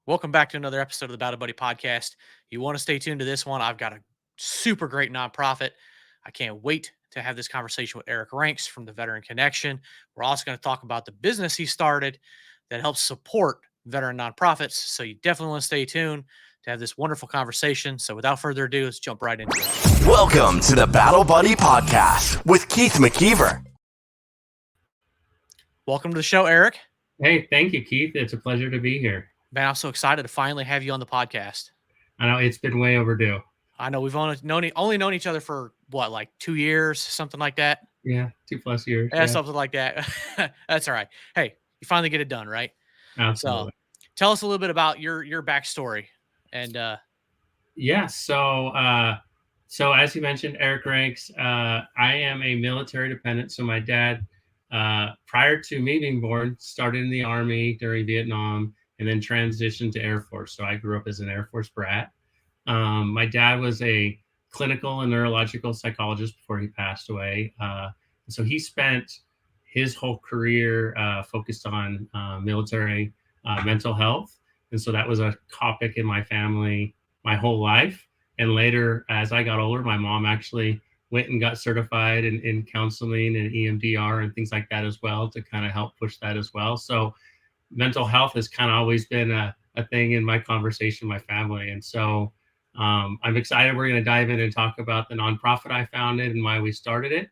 Welcome back to another episode of the Battle Buddy podcast. You want to stay tuned to this one. I've got a super great nonprofit. I can't wait to have this conversation with Eric Ranks from the Veteran Connection. We're also going to talk about the business he started that helps support veteran nonprofits. So you definitely want to stay tuned to have this wonderful conversation. So without further ado, let's jump right into it. Welcome to the Battle Buddy podcast with Keith McKeever. Welcome to the show, Eric. Hey, thank you, Keith. It's a pleasure to be here. Man, I'm so excited to finally have you on the podcast. I know it's been way overdue. I know we've only known each other for what, like 2 years, something like that. Yeah, 2+ years. Yeah, something like that. That's all right. Hey, you finally get it done, right? Absolutely. So, tell us a little bit about your backstory. And So as you mentioned, Eric Ranks. I am a military dependent. So my dad, prior to me being born, started in the Army during Vietnam and then transitioned to Air Force. So I grew up as an Air Force brat. My dad was a clinical and neurological psychologist before he passed away. So he spent his whole career focused on military mental health. And so that was a topic in my family my whole life. And later, as I got older, my mom actually went and got certified in counseling and EMDR and things like that as well to kind of help push that as well. So mental health has kind of always been a thing in my conversation, my family. And so I'm excited. We're going to dive in and talk about the nonprofit I founded and why we started it.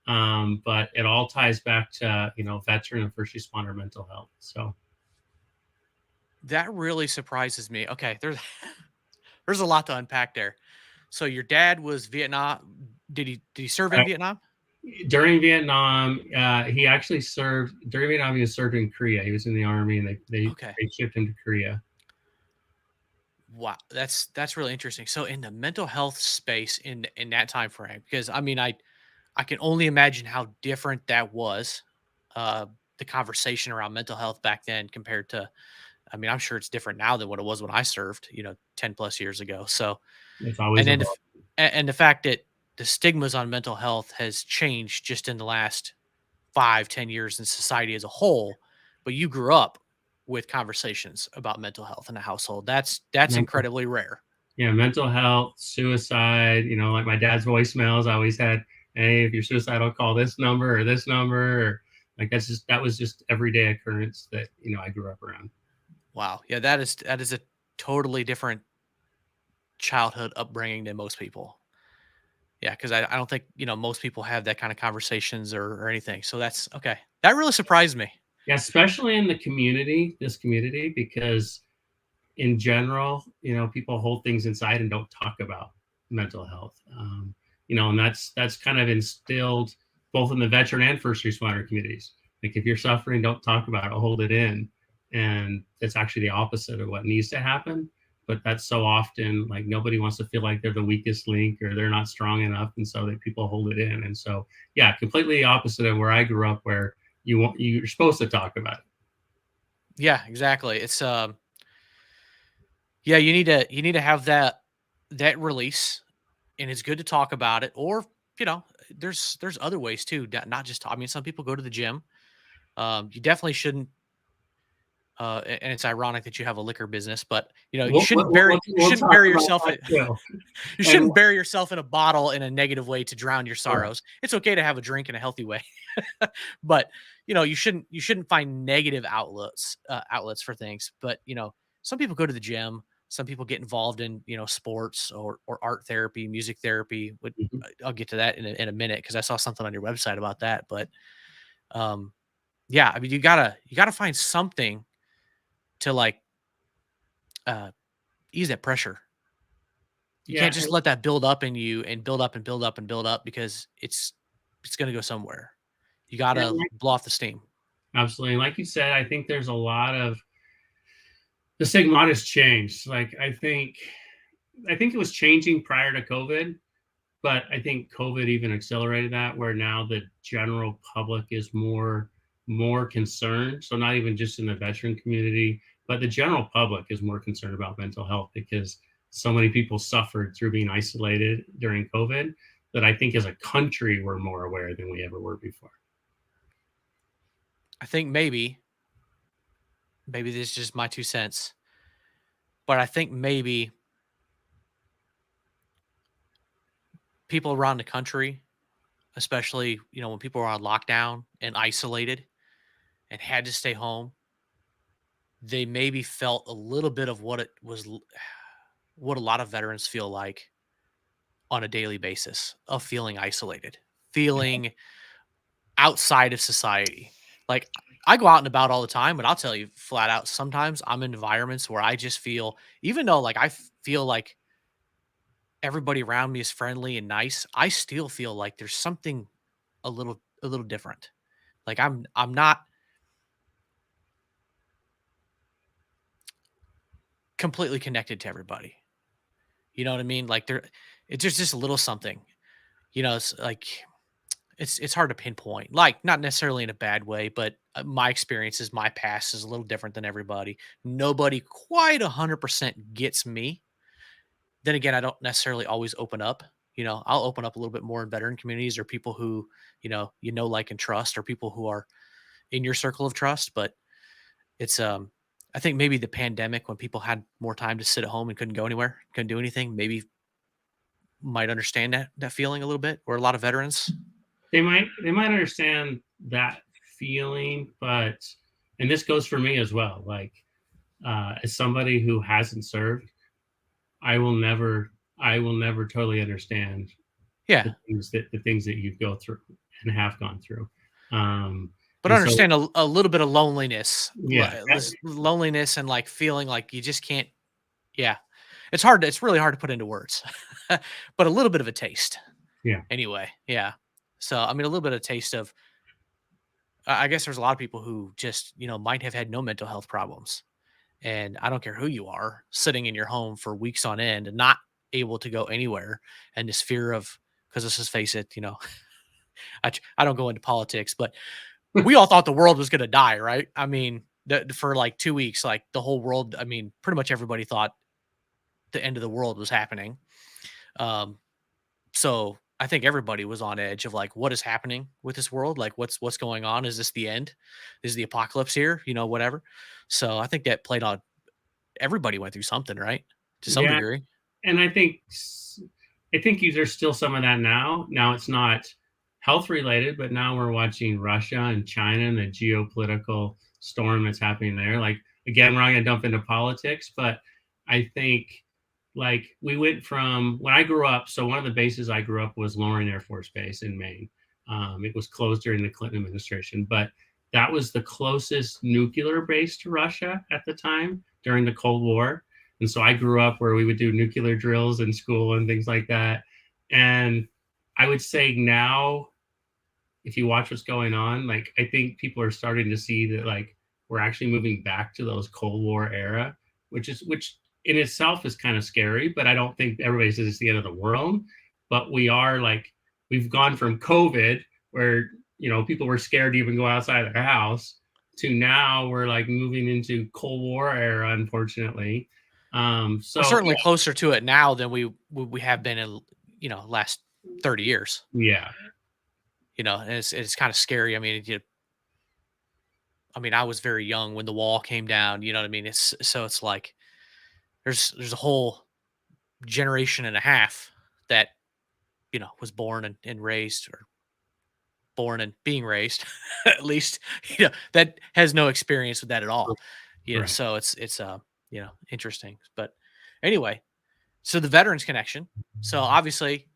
But it all ties back to, veteran and first responder mental health. So that really surprises me. Okay, there's a lot to unpack there. So your dad was Vietnam. Did he serve in Vietnam? During Vietnam, he actually served. During Vietnam, he served in Korea. He was in the Army, and they shipped him to Korea. Wow, that's really interesting. So in the mental health space in that time frame, because I mean, I can only imagine how different that was, the conversation around mental health back then compared to, I mean, I'm sure it's different now than what it was when I served, 10 plus years ago. So, it's always and the fact that the stigmas on mental health has changed just in the last 5-10 years in society as a whole. But you grew up with conversations about mental health in a household. That's incredibly rare. Yeah, mental health, suicide. Like my dad's voicemails always had, "Hey, if you're suicidal, call this number or this number." Or like that was just everyday occurrence that I grew up around. Wow, yeah, that is a totally different childhood upbringing than most people. Yeah, because I don't think most people have that kind of conversations or anything. So that's okay. That really surprised me. Yeah, especially in this community, because in general, people hold things inside and don't talk about mental health. And that's kind of instilled both in the veteran and first responder communities. Like if you're suffering, don't talk about it, hold it in. And it's actually the opposite of what needs to happen. But that's so often like nobody wants to feel like they're the weakest link or they're not strong enough. And so that people hold it in. And so, yeah, completely opposite of where I grew up, where you're supposed to talk about it. Yeah, exactly. It's yeah, you need to have that release, and it's good to talk about it. Or there's other ways too, not just. I mean, some people go to the gym. You definitely shouldn't. And it's ironic that you have a liquor business, but you shouldn't bury yourself. You shouldn't bury yourself in a bottle in a negative way to drown your sorrows. It's okay to have a drink in a healthy way, but you shouldn't find negative outlets for things. But some people go to the gym. Some people get involved in sports or art therapy, music therapy. I'll get to that in a minute because I saw something on your website about that. But yeah, I mean you gotta find something to like ease that pressure. You can't just let that build up in you and build up and build up and build up because it's going to go somewhere. You got to blow off the steam. Absolutely. Like you said, I think there's a lot of the stigma has changed. Like I think it was changing prior to COVID, but I think COVID even accelerated that, where now the general public is more concerned. So not even just in the veteran community, but the general public is more concerned about mental health because so many people suffered through being isolated during COVID that I think as a country, we're more aware than we ever were before. I think maybe this is just my 2 cents. But I think maybe people around the country, especially, when people were on lockdown and isolated and had to stay home, they maybe felt a little bit of what it was what a lot of veterans feel like on a daily basis of feeling isolated, feeling outside of society. Like I go out and about all the time, but I'll tell you flat out, sometimes I'm in environments where I just feel, even though like feel like everybody around me is friendly and nice, I still feel like there's something a little different. Like I'm not completely connected to everybody. You know what I mean? Like it's just a little something. It's like it's hard to pinpoint. Like not necessarily in a bad way, but my experiences, my past is a little different than everybody. Nobody quite 100% gets me. Then again, I don't necessarily always open up. I'll open up a little bit more in veteran communities or people who, like and trust, or people who are in your circle of trust. But it's I think maybe the pandemic, when people had more time to sit at home and couldn't go anywhere, couldn't do anything, maybe might understand that feeling a little bit, or a lot of veterans. They might understand that feeling, but and this goes for me as well. Like as somebody who hasn't served, I will never totally understand Yeah. the things that you go through and have gone through. But And so understand a little bit of loneliness, yeah, this loneliness, and like feeling like you just can't. Yeah, it's really hard to put into words, but a little bit of a taste yeah, anyway. Yeah. So, I mean, a little bit of taste of, I guess there's a lot of people who just, might have had no mental health problems. And I don't care who you are, sitting in your home for weeks on end and not able to go anywhere. And this fear of, because let's just face it, I don't go into politics, but we all thought the world was going to die, right? I mean, for like 2 weeks, like the whole world, I mean, pretty much everybody thought the end of the world was happening. Um, so I think everybody was on edge of like, what is happening with this world? Like, what's going on? Is this the end? Is the apocalypse here? Whatever. So I think that played on, everybody went through something, right? To some yeah. degree. And I think there's still some of that now. Now it's not health related, but now we're watching Russia and China and the geopolitical storm that's happening there. Like again, we're not going to dump into politics, but I think like we went from when I grew up. So one of the bases I grew up was Loring Air Force Base in Maine. It was closed during the Clinton administration, but that was the closest nuclear base to Russia at the time during the Cold War. And so I grew up where we would do nuclear drills in school and things like that. And I would say now, if you watch what's going on, like I think people are starting to see that like we're actually moving back to those Cold War era, which in itself is kind of scary, but I don't think everybody says it's the end of the world. But we are like we've gone from COVID where people were scared to even go outside their house to now we're like moving into Cold War era, unfortunately. We're So certainly closer to it now than we have been in, last 30 years. yeah, And it's kind of scary. I mean, I was very young when the wall came down. You know what I mean? It's like there's a whole generation and a half that was born and raised, or born and being raised, at least, that has no experience with that at all. right. So it's interesting. But anyway, so the veterans connection. So obviously,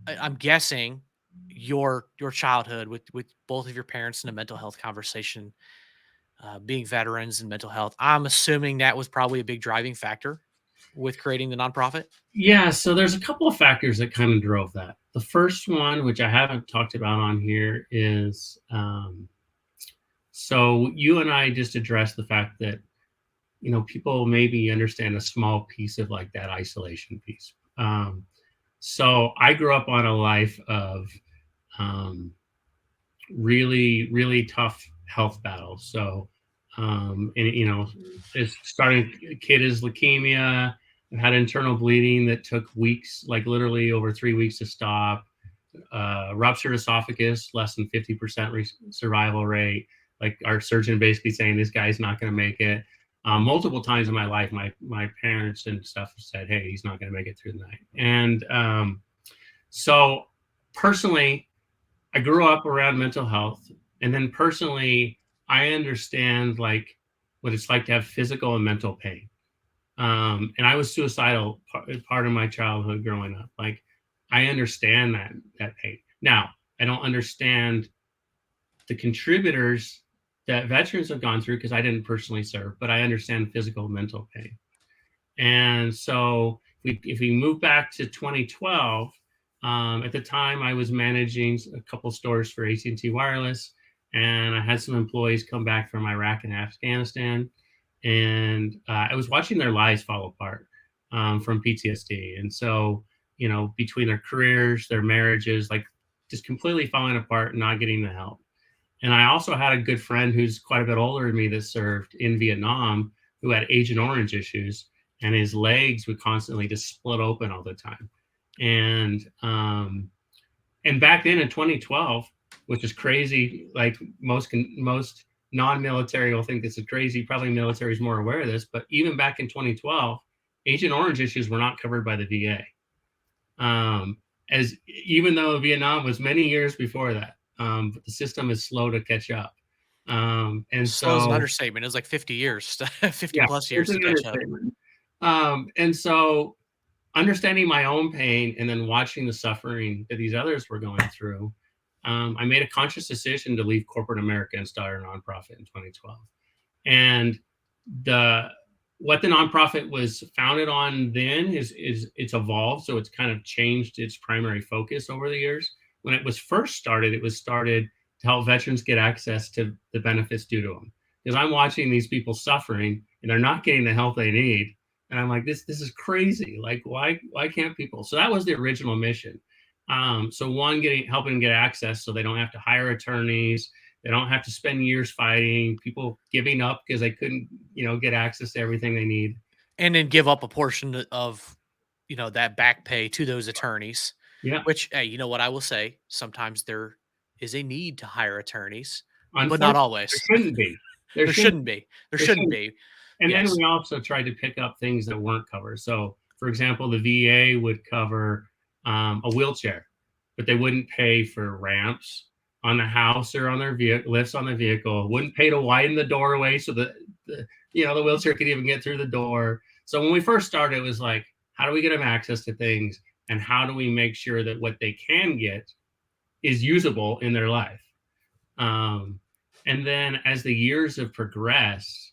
I'm guessing your childhood with both of your parents in a mental health conversation, being veterans and mental health. I'm assuming that was probably a big driving factor with creating the nonprofit. Yeah, so there's a couple of factors that kind of drove that. The first one, which I haven't talked about on here, is so you and I just addressed the fact that people maybe understand a small piece of like that isolation piece. So I grew up on a life of um, really, really tough health battles. So, and it's starting. Kid is leukemia. I had internal bleeding that took weeks, like literally over 3 weeks to stop. Ruptured esophagus, less than 50% survival rate. Like our surgeon basically saying this guy's not going to make it. Multiple times in my life, my parents and stuff said, "Hey, he's not going to make it through the night." And so personally, I grew up around mental health, and then personally, I understand like what it's like to have physical and mental pain. And I was suicidal part of my childhood growing up. Like, I understand that pain. Now, I don't understand the contributors that veterans have gone through because I didn't personally serve, but I understand physical and mental pain. And so if we move back to 2012, at the time I was managing a couple stores for AT&T Wireless, and I had some employees come back from Iraq and Afghanistan, and I was watching their lives fall apart from PTSD. And so, between their careers, their marriages, like just completely falling apart and not getting the help. And I also had a good friend who's quite a bit older than me that served in Vietnam, who had Agent Orange issues, and his legs would constantly just split open all the time. And back then in 2012, which is crazy, like most non-military will think this is crazy. Probably military is more aware of this, but even back in 2012, Agent Orange issues were not covered by the VA. As even though Vietnam was many years before that, but the system is slow to catch up. And Slow is an so, understatement. It was like 50 years, 50 yeah, plus years it's to an catch up. understatement. And so, understanding my own pain and then watching the suffering that these others were going through, I made a conscious decision to leave corporate America and start a nonprofit in 2012. And the what the nonprofit was founded on then is it's evolved, so it's kind of changed its primary focus over the years. When it was first started, it was started to help veterans get access to the benefits due to them. Because I'm watching these people suffering and they're not getting the help they need, and I'm like, this is crazy. Like, why can't people? So that was the original mission. So one, helping get access so they don't have to hire attorneys, they don't have to spend years fighting, people giving up because they couldn't, get access to everything they need. And then give up a portion of, that back pay to those attorneys, Yeah. which, hey, you know what I will say? Sometimes there is a need to hire attorneys, but not Unfortunately, there always. shouldn't be. There There shouldn't. shouldn't be. There There shouldn't shouldn't. be. And then Yes. we also tried to pick up things that weren't covered. So, for example, the VA would cover a wheelchair, but they wouldn't pay for ramps on the house or on their vehicle, lifts on the vehicle. Wouldn't pay to widen the doorway so that the wheelchair could even get through the door. So when we first started, it was like, how do we get them access to things, and how do we make sure that what they can get is usable in their life? And then as the years have progressed,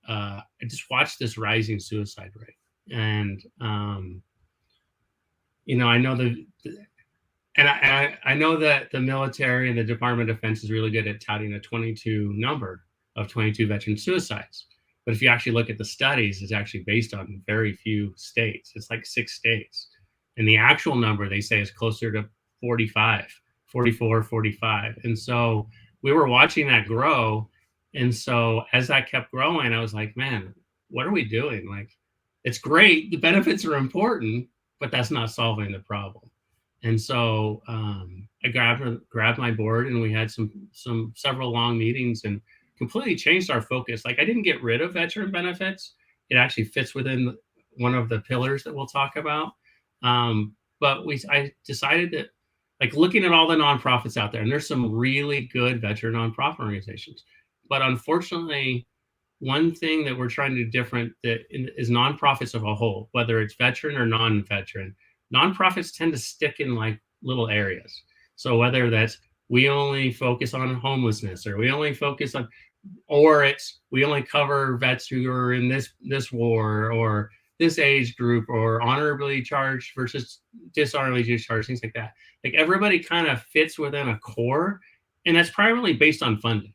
I just watched this rising suicide rate. And, I know I know that the military and the Department of Defense is really good at touting a 22 number of 22 veteran suicides. But if you actually look at the studies, it's actually based on very few states. It's like 6 states. And the actual number they say is closer to 45, 44, 45. And so we were watching that grow. And so as that kept growing, I was like, man, what are we doing? Like, it's great. The benefits are important, but that's not solving the problem. And so I grabbed my board, and we had several long meetings and completely changed our focus. Like, I didn't get rid of veteran benefits. It actually fits within one of the pillars that we'll talk about. But I decided that, like, looking at all the nonprofits out there, and there's some really good veteran nonprofit organizations, but unfortunately, one thing that we're trying to do different is nonprofits of a whole, whether it's veteran or non-veteran, nonprofits tend to stick in like little areas. So whether that's we only focus on homelessness, or we only focus on, or it's we only cover vets who are in this war or this age group, or honorably charged versus dishonorably discharged, things like that. Like, everybody kind of fits within a core, and that's primarily based on funding.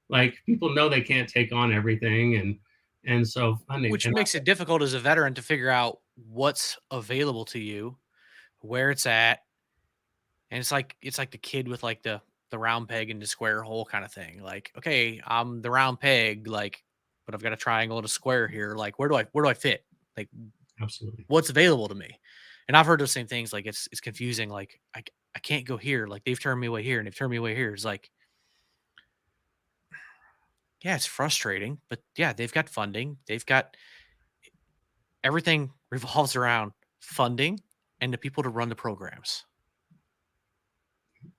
Like, people know they can't take on everything, and so funding. Which And makes it difficult as a veteran to figure out what's available to you, where it's at. And it's like the kid with like the round peg in the square hole kind of thing. Like, okay, I'm the round peg, like, but I've got a triangle and a square here. Like, where do I fit? Like, absolutely. what's available to me? And I've heard those same things. Like, it's confusing. Like, I can't go here. Like, they've turned me away here and they've turned me away here. It's like, Yeah, it's frustrating, but yeah, they've got funding. They've got everything revolves around funding and the people to run the programs.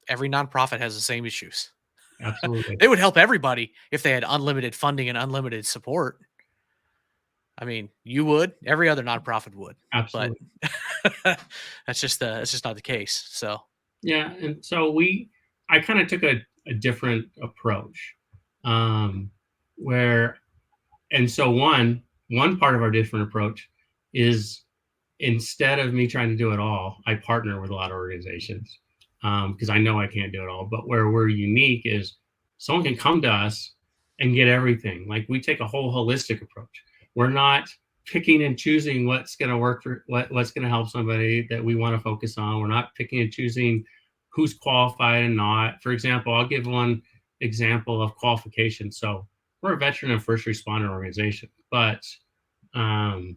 Every nonprofit has the same issues. Absolutely. They would help everybody if they had unlimited funding and unlimited support. I mean, you would, every other nonprofit would, but Absolutely. that's just not the case. So, Yeah. And so I kind of took a different approach, um, where, and so one part of our different approach is, instead of me trying to do it all, I partner with a lot of organizations, because I know I can't do it all. But where we're unique is someone can come to us and get everything. Like, we take a whole holistic approach. We're not picking and choosing what's going to work for what's going to help somebody that we want to focus on. We're not picking and choosing who's qualified and not. For example, I'll give one example of qualification. So we're a veteran and first responder organization, but um,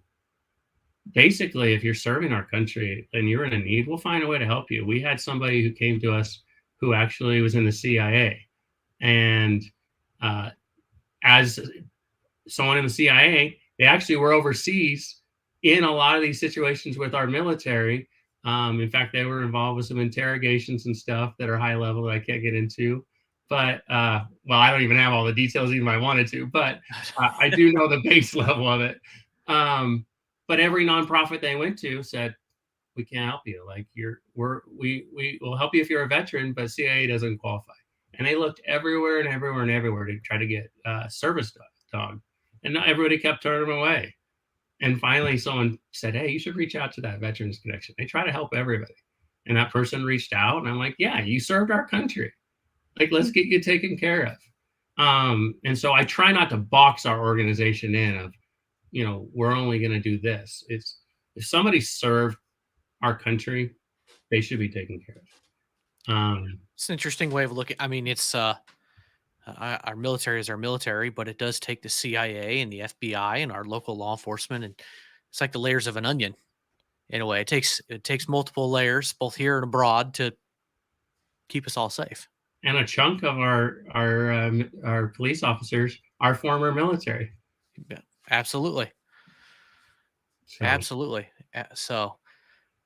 basically, if you're serving our country and you're in a need, we'll find a way to help you. We had somebody who came to us who actually was in the CIA, and uh, as someone in the CIA, they actually were overseas in a lot of these situations with our military. In fact, they were involved with some interrogations and stuff that are high level that I can't get into. But well, I don't even have all the details even if I wanted to. But I do know the base level of it. Um, but every nonprofit they went to said, "We can't help you. Like, we will help you if you're a veteran, but CIA doesn't qualify." And they looked everywhere and everywhere and everywhere to try to get service dog, and not everybody kept turning them away. And finally, someone said, "Hey, you should reach out to that Veterans Connection. They try to help everybody." And that person reached out, and I'm like, "Yeah, you served our country. Like, let's get you taken care of." And so I try not to box our organization in of, we're only going to do this. It's, if somebody served our country, they should be taken care of. it's an interesting way of looking. I mean, it's our military is our military, but it does take the CIA and the FBI and our local law enforcement, and it's like the layers of an onion in a way. It takes multiple layers, both here and abroad, to keep us all safe. And a chunk of our police officers are former military. Yeah, absolutely, So absolutely. So,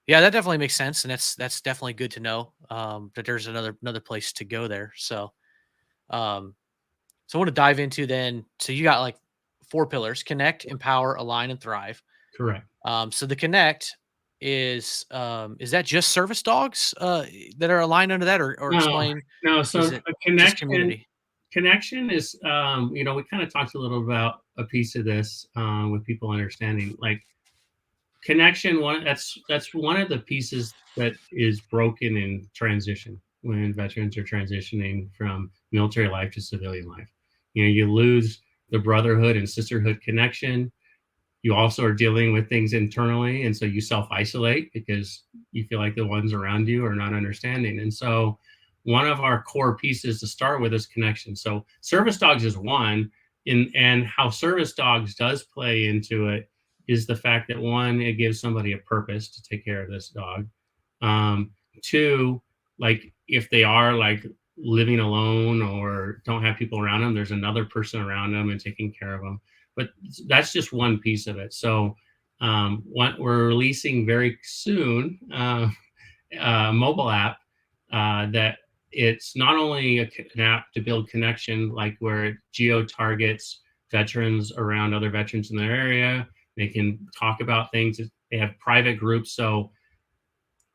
yeah, that definitely makes sense, and that's definitely good to know, that there's another place to go there. So, um, so I want to dive into then. So you got like four pillars: connect, empower, align, and thrive. correct. So the connect is that just service dogs that are aligned under that, or No, explain? no. Is So it a just connection community? connection is, we kind of talked a little about a piece of this, with people understanding, like, connection. That's one of the pieces that is broken in transition when veterans are transitioning from military life to civilian life. You lose the brotherhood and sisterhood connection. You also are dealing with things internally, and so you self-isolate because you feel like the ones around you are not understanding. And so one of our core pieces to start with is connection. So service dogs is one, and how service dogs does play into it is the fact that, one, it gives somebody a purpose to take care of this dog. Two, like, if they are like living alone or don't have people around them, there's another person around them and taking care of them. But that's just one piece of it. So what we're releasing very soon, a mobile app, that it's not only an app to build connection, like where it geo targets veterans around other veterans in their area. They can talk about things. They have private groups. So,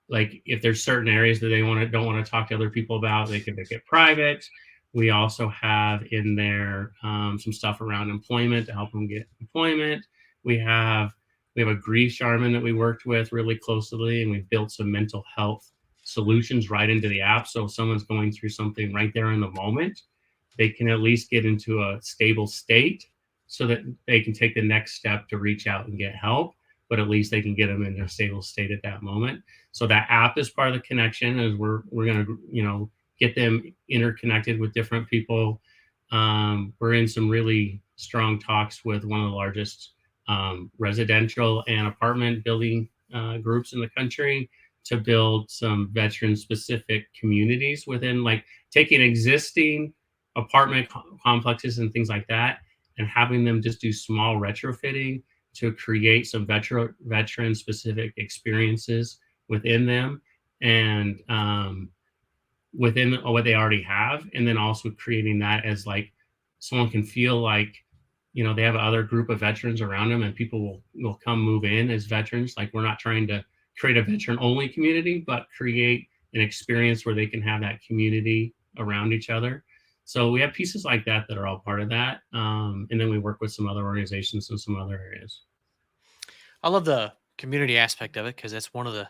like, if there's certain areas that they don't want to talk to other people about, they can make it private. We also have in there some stuff around employment to help them get employment. We have a grief shaman that we worked with really closely, and we've built some mental health solutions right into the app. So if someone's going through something right there in the moment, they can at least get into a stable state so that they can take the next step to reach out and get help. But at least they can get them in a stable state at that moment. So that app is part of the connection, as we're going to, get them interconnected with different people. We're in some really strong talks with one of the largest residential and apartment building groups in the country to build some veteran specific communities within, like, taking existing apartment complexes and things like that, and having them just do small retrofitting to create some veteran specific experiences within them, and within what they already have, and then also creating that as like someone can feel like, they have another group of veterans around them, and people will come move in as veterans. Like, we're not trying to create a veteran only community, but create an experience where they can have that community around each other. So we have pieces like that that are all part of that. And then we work with some other organizations in some other areas. I love the community aspect of it because that's one of the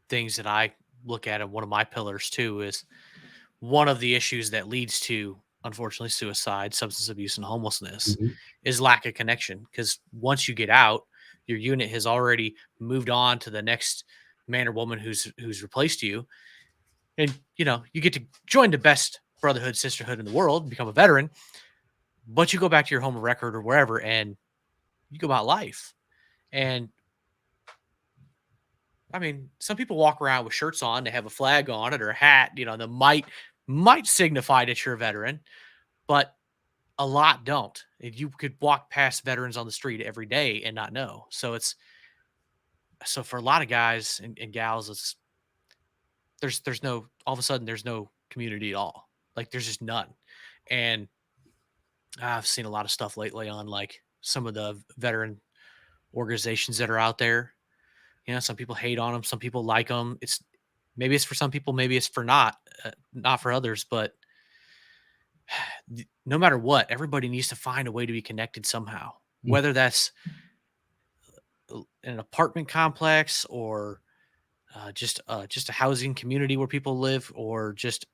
things that I look at, and one of my pillars too is one of the issues that leads to, unfortunately, suicide, substance abuse, and homelessness Mhm. is lack of connection. Because once you get out, your unit has already moved on to the next man or woman who's replaced you, and you get to join the best brotherhood, sisterhood in the world, become a veteran. But you go back to your home of record or wherever, and you go about life. And I mean, some people walk around with shirts on, they have a flag on it or a hat, that might signify that you're a veteran, but a lot don't. And you could walk past veterans on the street every day and not know. So for a lot of guys and gals, there's no, all of a sudden there's no community at all. Like, there's just none. And I've seen a lot of stuff lately on like some of the veteran organizations that are out there. Some people hate on them, some people like them. Maybe it's for some people, maybe it's for not for others. But no matter what, everybody needs to find a way to be connected somehow, Mm. whether that's in an apartment complex or just a housing community where people live, or just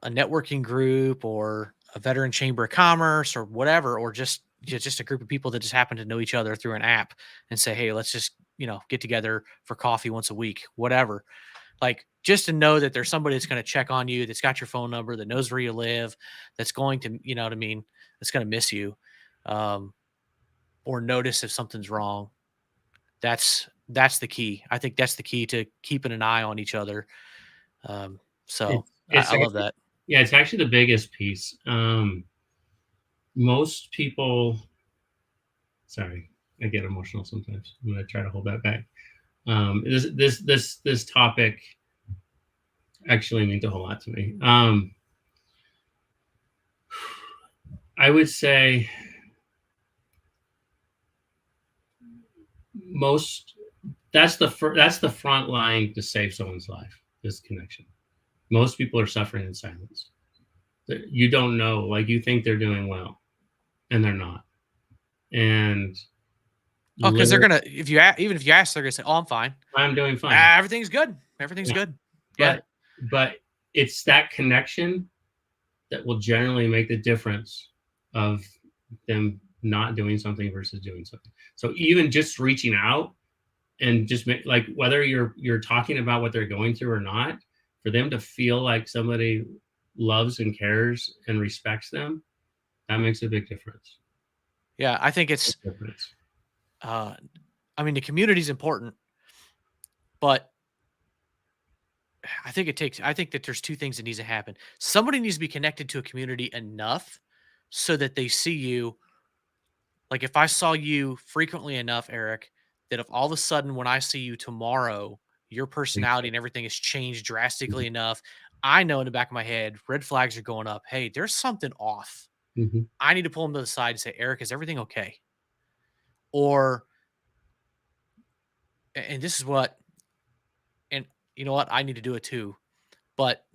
a networking group or a veteran chamber of commerce or whatever, or just a group of people that just happen to know each other through an app and say, hey, let's just get together for coffee once a week, whatever. Like, just to know that there's somebody that's going to check on you, that's got your phone number, that knows where you live, that's going to, you know what I mean, that's going to miss you, um, or notice if something's wrong. That's the key. I think that's the key to keeping an eye on each other. So It's I love actually, that. yeah, it's actually the biggest piece. Most people, sorry, I get emotional sometimes. I'm going to try to hold that back. This topic actually means a whole lot to me. I would say most that's the front line to save someone's life, is connection. Most people are suffering in silence. You don't know, like, you think they're doing well, and they're not. And Oh, because they're literally, gonna, even if you ask, they're gonna say, "Oh, I'm fine. I'm doing fine. Everything's good. Everything's Yeah. good." Yeah. But it's that connection that will generally make the difference of them not doing something versus doing something. So even just reaching out and just like, whether you're talking about what they're going through or not, for them to feel like somebody loves and cares and respects them, that makes a big difference. Yeah. I think Big it's. difference. Uh, I mean, the community is important, but I think that there's two things that needs to happen. Somebody needs to be connected to a community enough so that they see you. Like, if I saw you frequently enough, Eric, that if all of a sudden when I see you tomorrow, your personality and everything has changed drastically enough, I know in the back of my head, red flags are going up. Hey, there's something off. Mhm. I need to pull him to the side and say, Eric, is everything okay? Or, and this is what, and you know what? I need to do it too. But,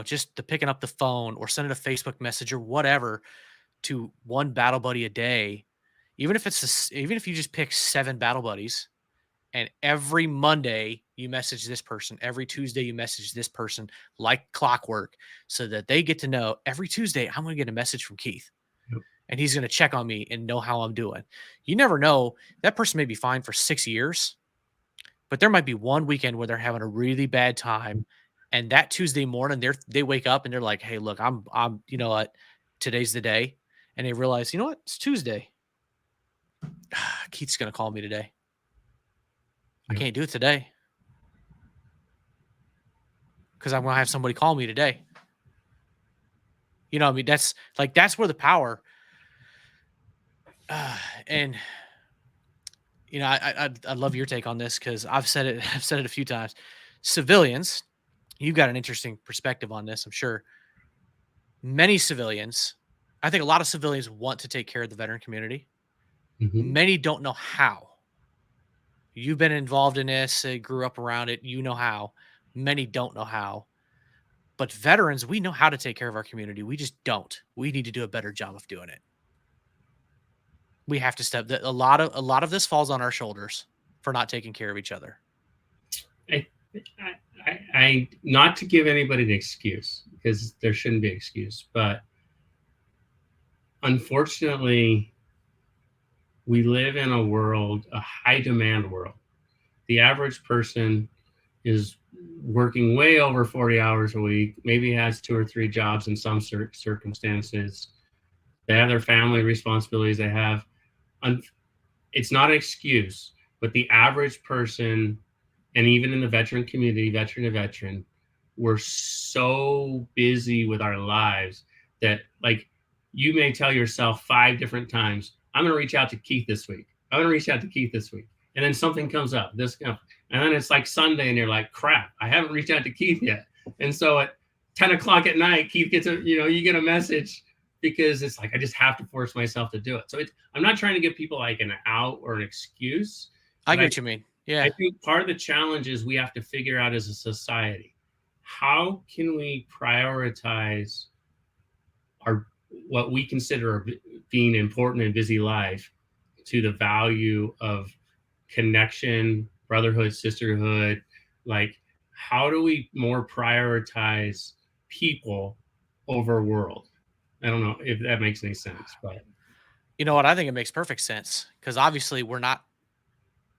just the picking up the phone or sending a Facebook message or whatever to one battle buddy a day, even if you just pick 7 battle buddies, and every Monday you message this person, every Tuesday you message this person, like clockwork, so that they get to know every Tuesday I'm going to get a message from Keith, Yep. and he's going to check on me and know how I'm doing. You never know. That person may be fine for 6 years, but there might be one weekend where they're having a really bad time. And that Tuesday morning, they wake up and they're like, "Hey, look, you know what? Today's the day." And they realize, you know what? It's Tuesday. Keith's going to call me today. I Yep. can't do it today because I'm going to have somebody call me today. You know, I mean, that's where the power. And I love your take on this because I've said it. I've said it a few times. Civilians, you've got an interesting perspective on this, I'm sure. Many civilians, I think a lot of civilians want to take care of the veteran community. Mhm. Many don't know how. You've been involved in this, grew up around it, you know how. Many don't know how. But veterans, we know how to take care of our community. We just don't. We need to do a better job of doing it. We have to step that a lot of this falls on our shoulders for not taking care of each other. I, I not to give anybody an excuse because there shouldn't be an excuse, but unfortunately, we live in a world, a high demand world. The average person is working way over 40 hours a week, maybe has 2 or 3 jobs in some circumstances. They have their family responsibilities. They have, it's not an excuse, but the average person, and even in the veteran community, veteran to veteran, we're so busy with our lives that, like, you may tell yourself 5 different times, I'm going to reach out to Keith this week. I'm going to reach out to Keith this week. And then something comes up, and then it's like Sunday and you're like, crap, I haven't reached out to Keith yet. And so at 10 o'clock at night, Keith gets you get a message because it's like, I just have to force myself to do it. So I'm not trying to give people like an out or an excuse. I get what you mean. Yeah. I think part of the challenge is we have to figure out as a society, how can we prioritize what we consider being important in busy life to the value of connection, brotherhood, sisterhood? Like, how do we more prioritize people over world? I don't know if that makes any sense, but You know what? I think it makes perfect sense because obviously we're not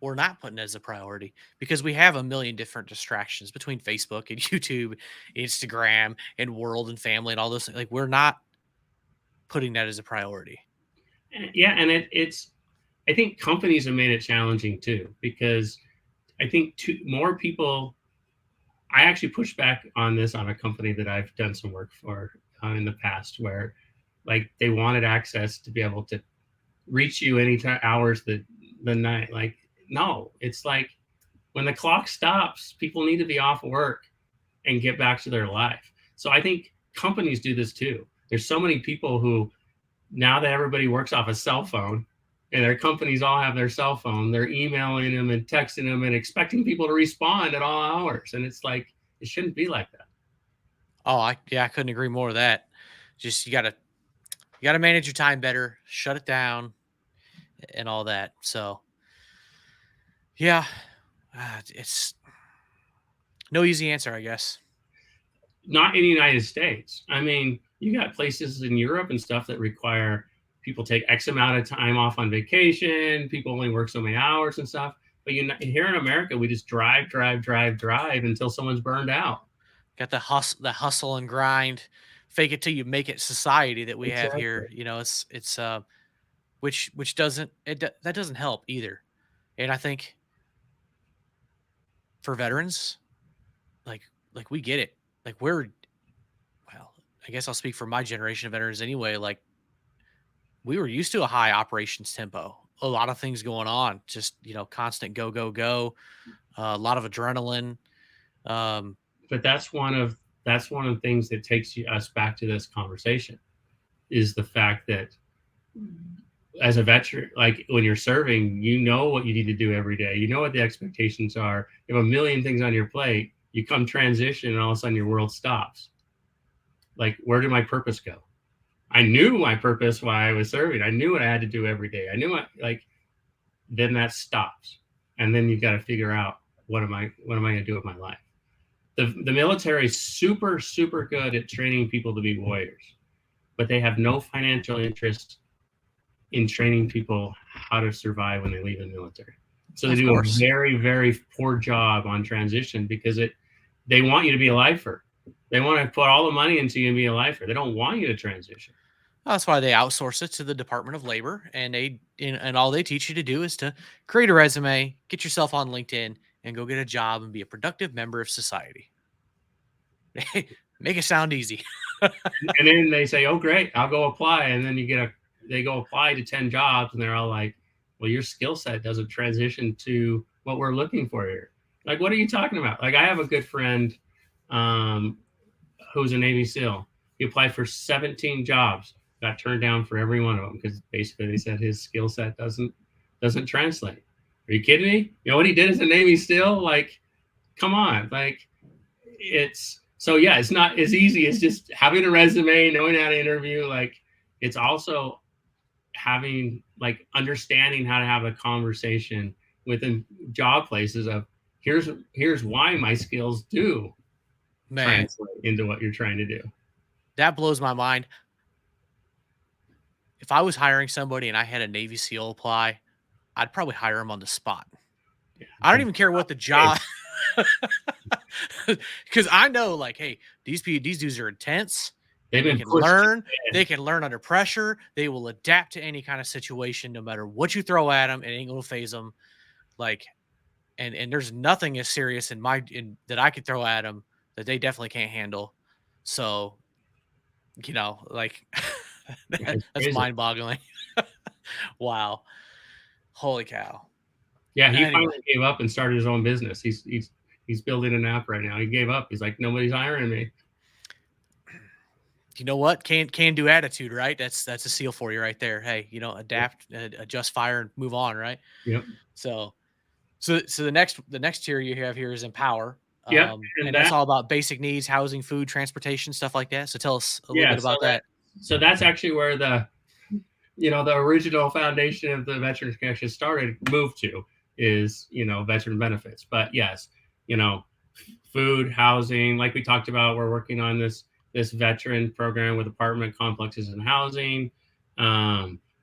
putting it as a priority because we have a million different distractions between Facebook and YouTube, Instagram, and world and family and all those things. Like we're not putting that as a priority. yeah, and it's I think companies have made it challenging too, because I think more people. I actually pushed back on this on a company that I've done some work for in the past, where like they wanted access to be able to reach you any hours the night. Like, no, it's like when the clock stops, people need to be off work and get back to their life. So I think companies do this too. There's so many people who, now that everybody works off a cell phone and their companies all have their cell phone, they're emailing them and texting them and expecting people to respond at all hours. And it's like, it shouldn't be like that. Oh, I couldn't agree more with that. Just you gotta manage your time better, shut it down, and all that. So yeah, it's no easy answer, I guess. Not in the United States. I mean, you got places in Europe and stuff that require people take X amount of time off on vacation. People only work so many hours and stuff. But here in America, we just drive until someone's burned out. Got the hustle and grind, fake it till you make it society that we have Exactly. here. It's which doesn't that doesn't help either. And I think for veterans, like we get it. Like well, I guess I'll speak for my generation of veterans anyway. Like we were used to a high operations tempo, a lot of things going on, just constant go go go, a lot of adrenaline. Um, But that's one of the things that takes us back to this conversation, is the fact that as a veteran, like when you're serving, you know what you need to do every day. You know what the expectations are. You have a million things on your plate. You come transition, and all of a sudden your world stops. Like, where did my purpose go? I knew my purpose why I was serving. I knew what I had to do every day. I knew then that stops. And then you've got to figure out, what am I going to do with my life? The military is super, super good at training people to be warriors, but they have no financial interest in training people how to survive when they leave the military. So they of do a course. very, very poor job on transition, because they want you to be a lifer. They want to put all the money into you and be a lifer. They don't want you to transition. That's why they outsource it to the Department of Labor, and all they teach you to do is to create a resume, get yourself on LinkedIn, and go get a job and be a productive member of society. Make it sound easy. And then they say, "Oh, great, I'll go apply." And then they go apply to 10 jobs, and they're all like, "Well, your skill set doesn't transition to what we're looking for here." Like, what are you talking about? Like, I have a good friend who's a Navy SEAL. He applied for 17 jobs, got turned down for every one of them because basically they said his skill set doesn't translate. Are you kidding me? You know what he did as a Navy SEAL? Like, come on. Like, it's so, yeah, it's not as easy as just having a resume, knowing how to interview. Like, it's also having, like, understanding how to have a conversation within job places of here's why my skills do Man, translate into what you're trying to do. that blows my mind. If I was hiring somebody and I had a Navy SEAL apply, I'd probably hire him on the spot. Yeah. I don't even care what the job, because I know, like, hey, these dudes are intense. They've They been can pushed. learn. They can learn under pressure. They will adapt to any kind of situation, no matter what you throw at them. It ain't gonna phase them. Like, and there's nothing as serious that I could throw at them that they definitely can't handle. So, like, It's that's crazy. mind boggling. Wow, holy cow. Yeah, he Anyway. finally gave up and started his own business. He's building an app right now. He gave up. He's like, nobody's hiring me. You know what? Can do attitude, right? That's a seal for you right there. Hey, adapt, adjust, fire, and move on, right? Yep. So the next tier you have here is empower. Yep. And that's all about basic needs, housing, food, transportation, stuff like that. So tell us a little bit about that. So that's actually where the original foundation of the Veterans Connection moved to is, veteran benefits. But yes, food, housing, like we talked about, we're working on this veteran program with apartment complexes and housing,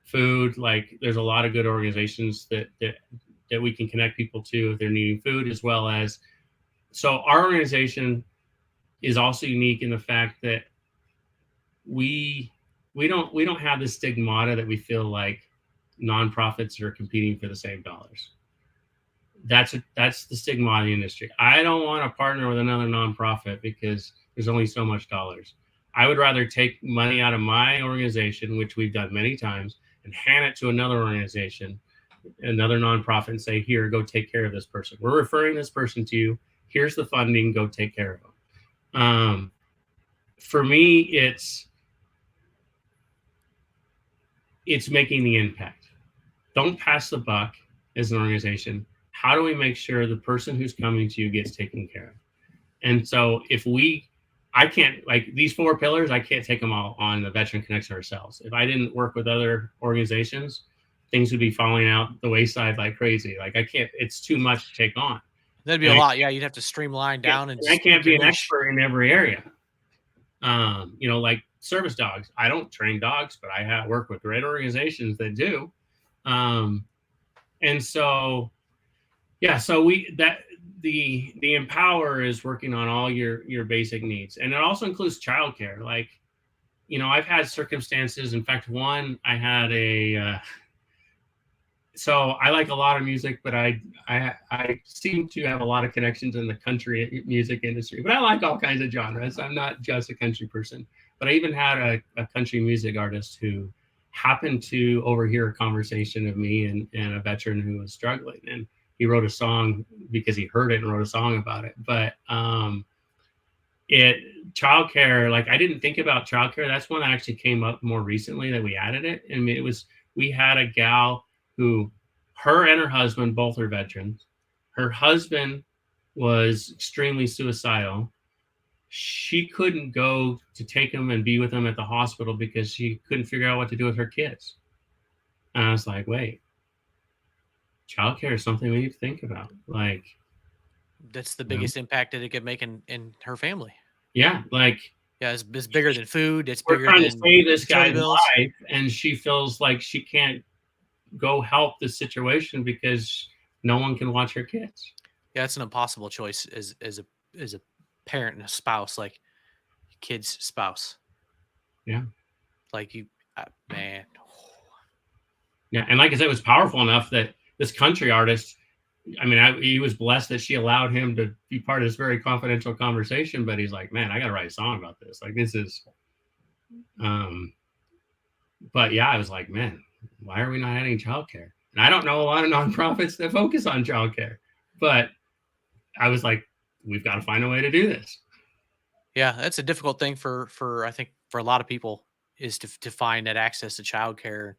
food. Like, there's a lot of good organizations that we can connect people to if they're needing food, as well as, so our organization is also unique in the fact that we don't have this stigmata that we feel like nonprofits are competing for the same dollars. That's the stigma of the industry. I don't want to partner with another nonprofit because there's only so much dollars. I would rather take money out of my organization, which we've done many times, and hand it to another organization, another nonprofit, and say, here, go take care of this person. We're referring this person to you. Here's the funding. Go take care of them. For me, it's making the impact. Don't pass the buck as an organization. How do we make sure the person who's coming to you gets taken care of? And so I can't, like, these 4 pillars, I can't take them all on the Veteran Connection ourselves. If I didn't work with other organizations, things would be falling out the wayside like crazy. Like, I can't, it's too much to take on. That'd be a lot. Yeah, you'd have to streamline down. And I can't be an expert in every area. Like service dogs. I don't train dogs, but I work with great organizations that do. And so, yeah, so the Empower is working on all your basic needs. And it also includes childcare. Like, I've had circumstances. In fact, one, I had so I like a lot of music, but I seem to have a lot of connections in the country music industry. But I like all kinds of genres. I'm not just a country person. But I even had a country music artist who happened to overhear a conversation of me and a veteran who was struggling. And he wrote a song because he heard it and wrote a song about it. But childcare, like, I didn't think about childcare. That's one that actually came up more recently that we added it. And we had a gal who, her and her husband, both are veterans. Her husband was extremely suicidal. She couldn't go to take him and be with him at the hospital because she couldn't figure out what to do with her kids. And I was like, wait, childcare is something we need to think about. Like, that's the biggest impact that it could make in her family. Yeah, like, yeah, it's bigger than food. It's we're bigger trying than to save this guy's bills. life, and she feels like she can't go help the situation because no one can watch her kids. Yeah, it's an impossible choice as a parent and a spouse, like kid's spouse. Yeah, like man. Yeah, and like I said, it was powerful enough that this country artist, I mean, he was blessed that she allowed him to be part of this very confidential conversation. But he's like, man, I got to write a song about this. Like, this is Um, but yeah, I was like, man, why are we not adding childcare? And I don't know a lot of nonprofits that focus on childcare, but I was like, we've got to find a way to do this. Yeah, that's a difficult thing for I think for a lot of people is to find that access to childcare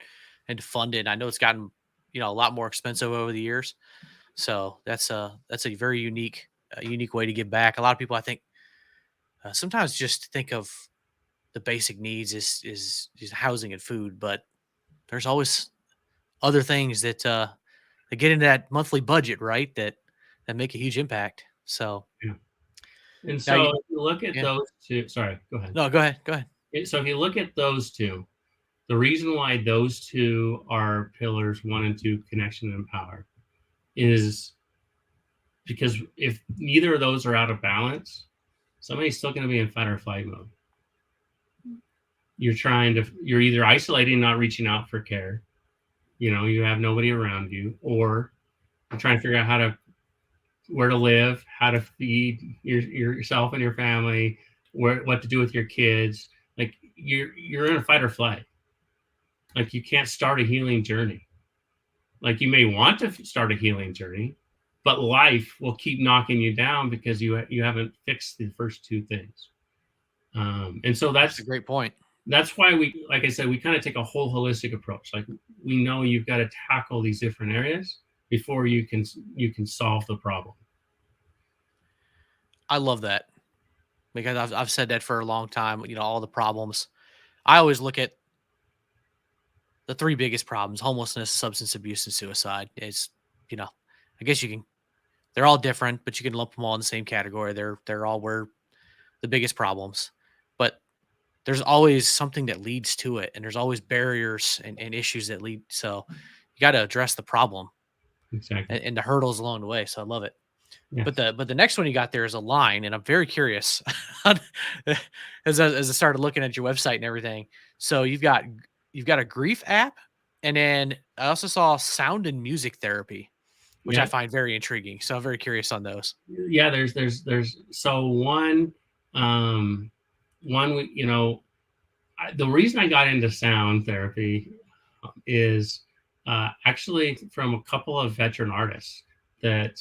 and to fund it. I know it's gotten a lot more expensive over the years, so that's a very unique way to give back. A lot of people I think sometimes just think of the basic needs is housing and food, but there's always other things that get into that monthly budget, right? That make a huge impact. So Yeah. And now so you if you look at yeah those two, sorry, go ahead. no go ahead. So if you look at those two, the reason why those two are pillars, 1 and 2, connection and power, is because if neither of those are out of balance, somebody's still going to be in fight or flight mode. You're either isolating, not reaching out for care, you have nobody around you, or you're trying to figure out where to live, how to feed yourself and your family, what to do with your kids. Like you're in a fight or flight. Like you can't start a healing journey. Like you may want to start a healing journey, but life will keep knocking you down because you haven't fixed the first two things. And so That's a great point. that's why we, like I said, we kind of take a whole holistic approach. Like we know you've got to tackle these different areas before you can solve the problem. I love that because I've said that for a long time. All the problems. I always look at the three biggest problems: homelessness, substance abuse, and suicide. You know, I guess you can. They're all different, but you can lump them all in the same category. They're all were the biggest problems, but there's always something that leads to it, and there's always barriers and issues that lead. So you got to address the problem Exactly. and the hurdles along the way. So I love it. Yes. But the next one you got there is a line, and I'm very curious as I started looking at your website and everything. So you've got a grief app, and then I also saw sound and music therapy, which I Yeah. find very intriguing. So I'm very curious on those. Yeah. There's so um, the reason I got into sound therapy is actually from a couple of veteran artists that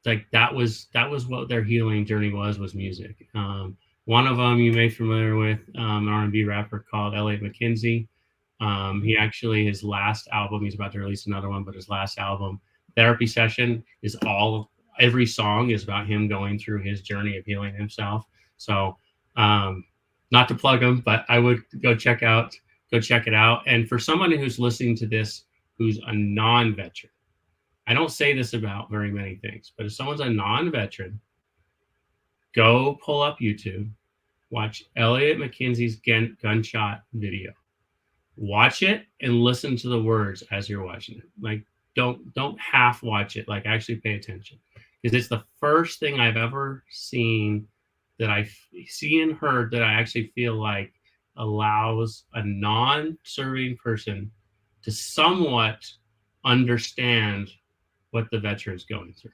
like that was what their healing journey was music. One of them you may be familiar with, an R&B rapper called Elliot McKenzie. He actually, his last album, he's about to release another one, but his last album, Therapy Session, is every song is about him going through his journey of healing himself. So not to plug him, but I would go check it out. And for someone who's listening to this who's a non-veteran, I don't say this about very many things, but if someone's a non-veteran, go pull up YouTube, watch Elliot McKenzie's gunshot video. Watch it and listen to the words as you're watching it. Like don't half watch it, like actually pay attention. Because it's the first thing I've ever seen that I see and heard that I actually feel like allows a non-serving person to somewhat understand what the veteran's going through.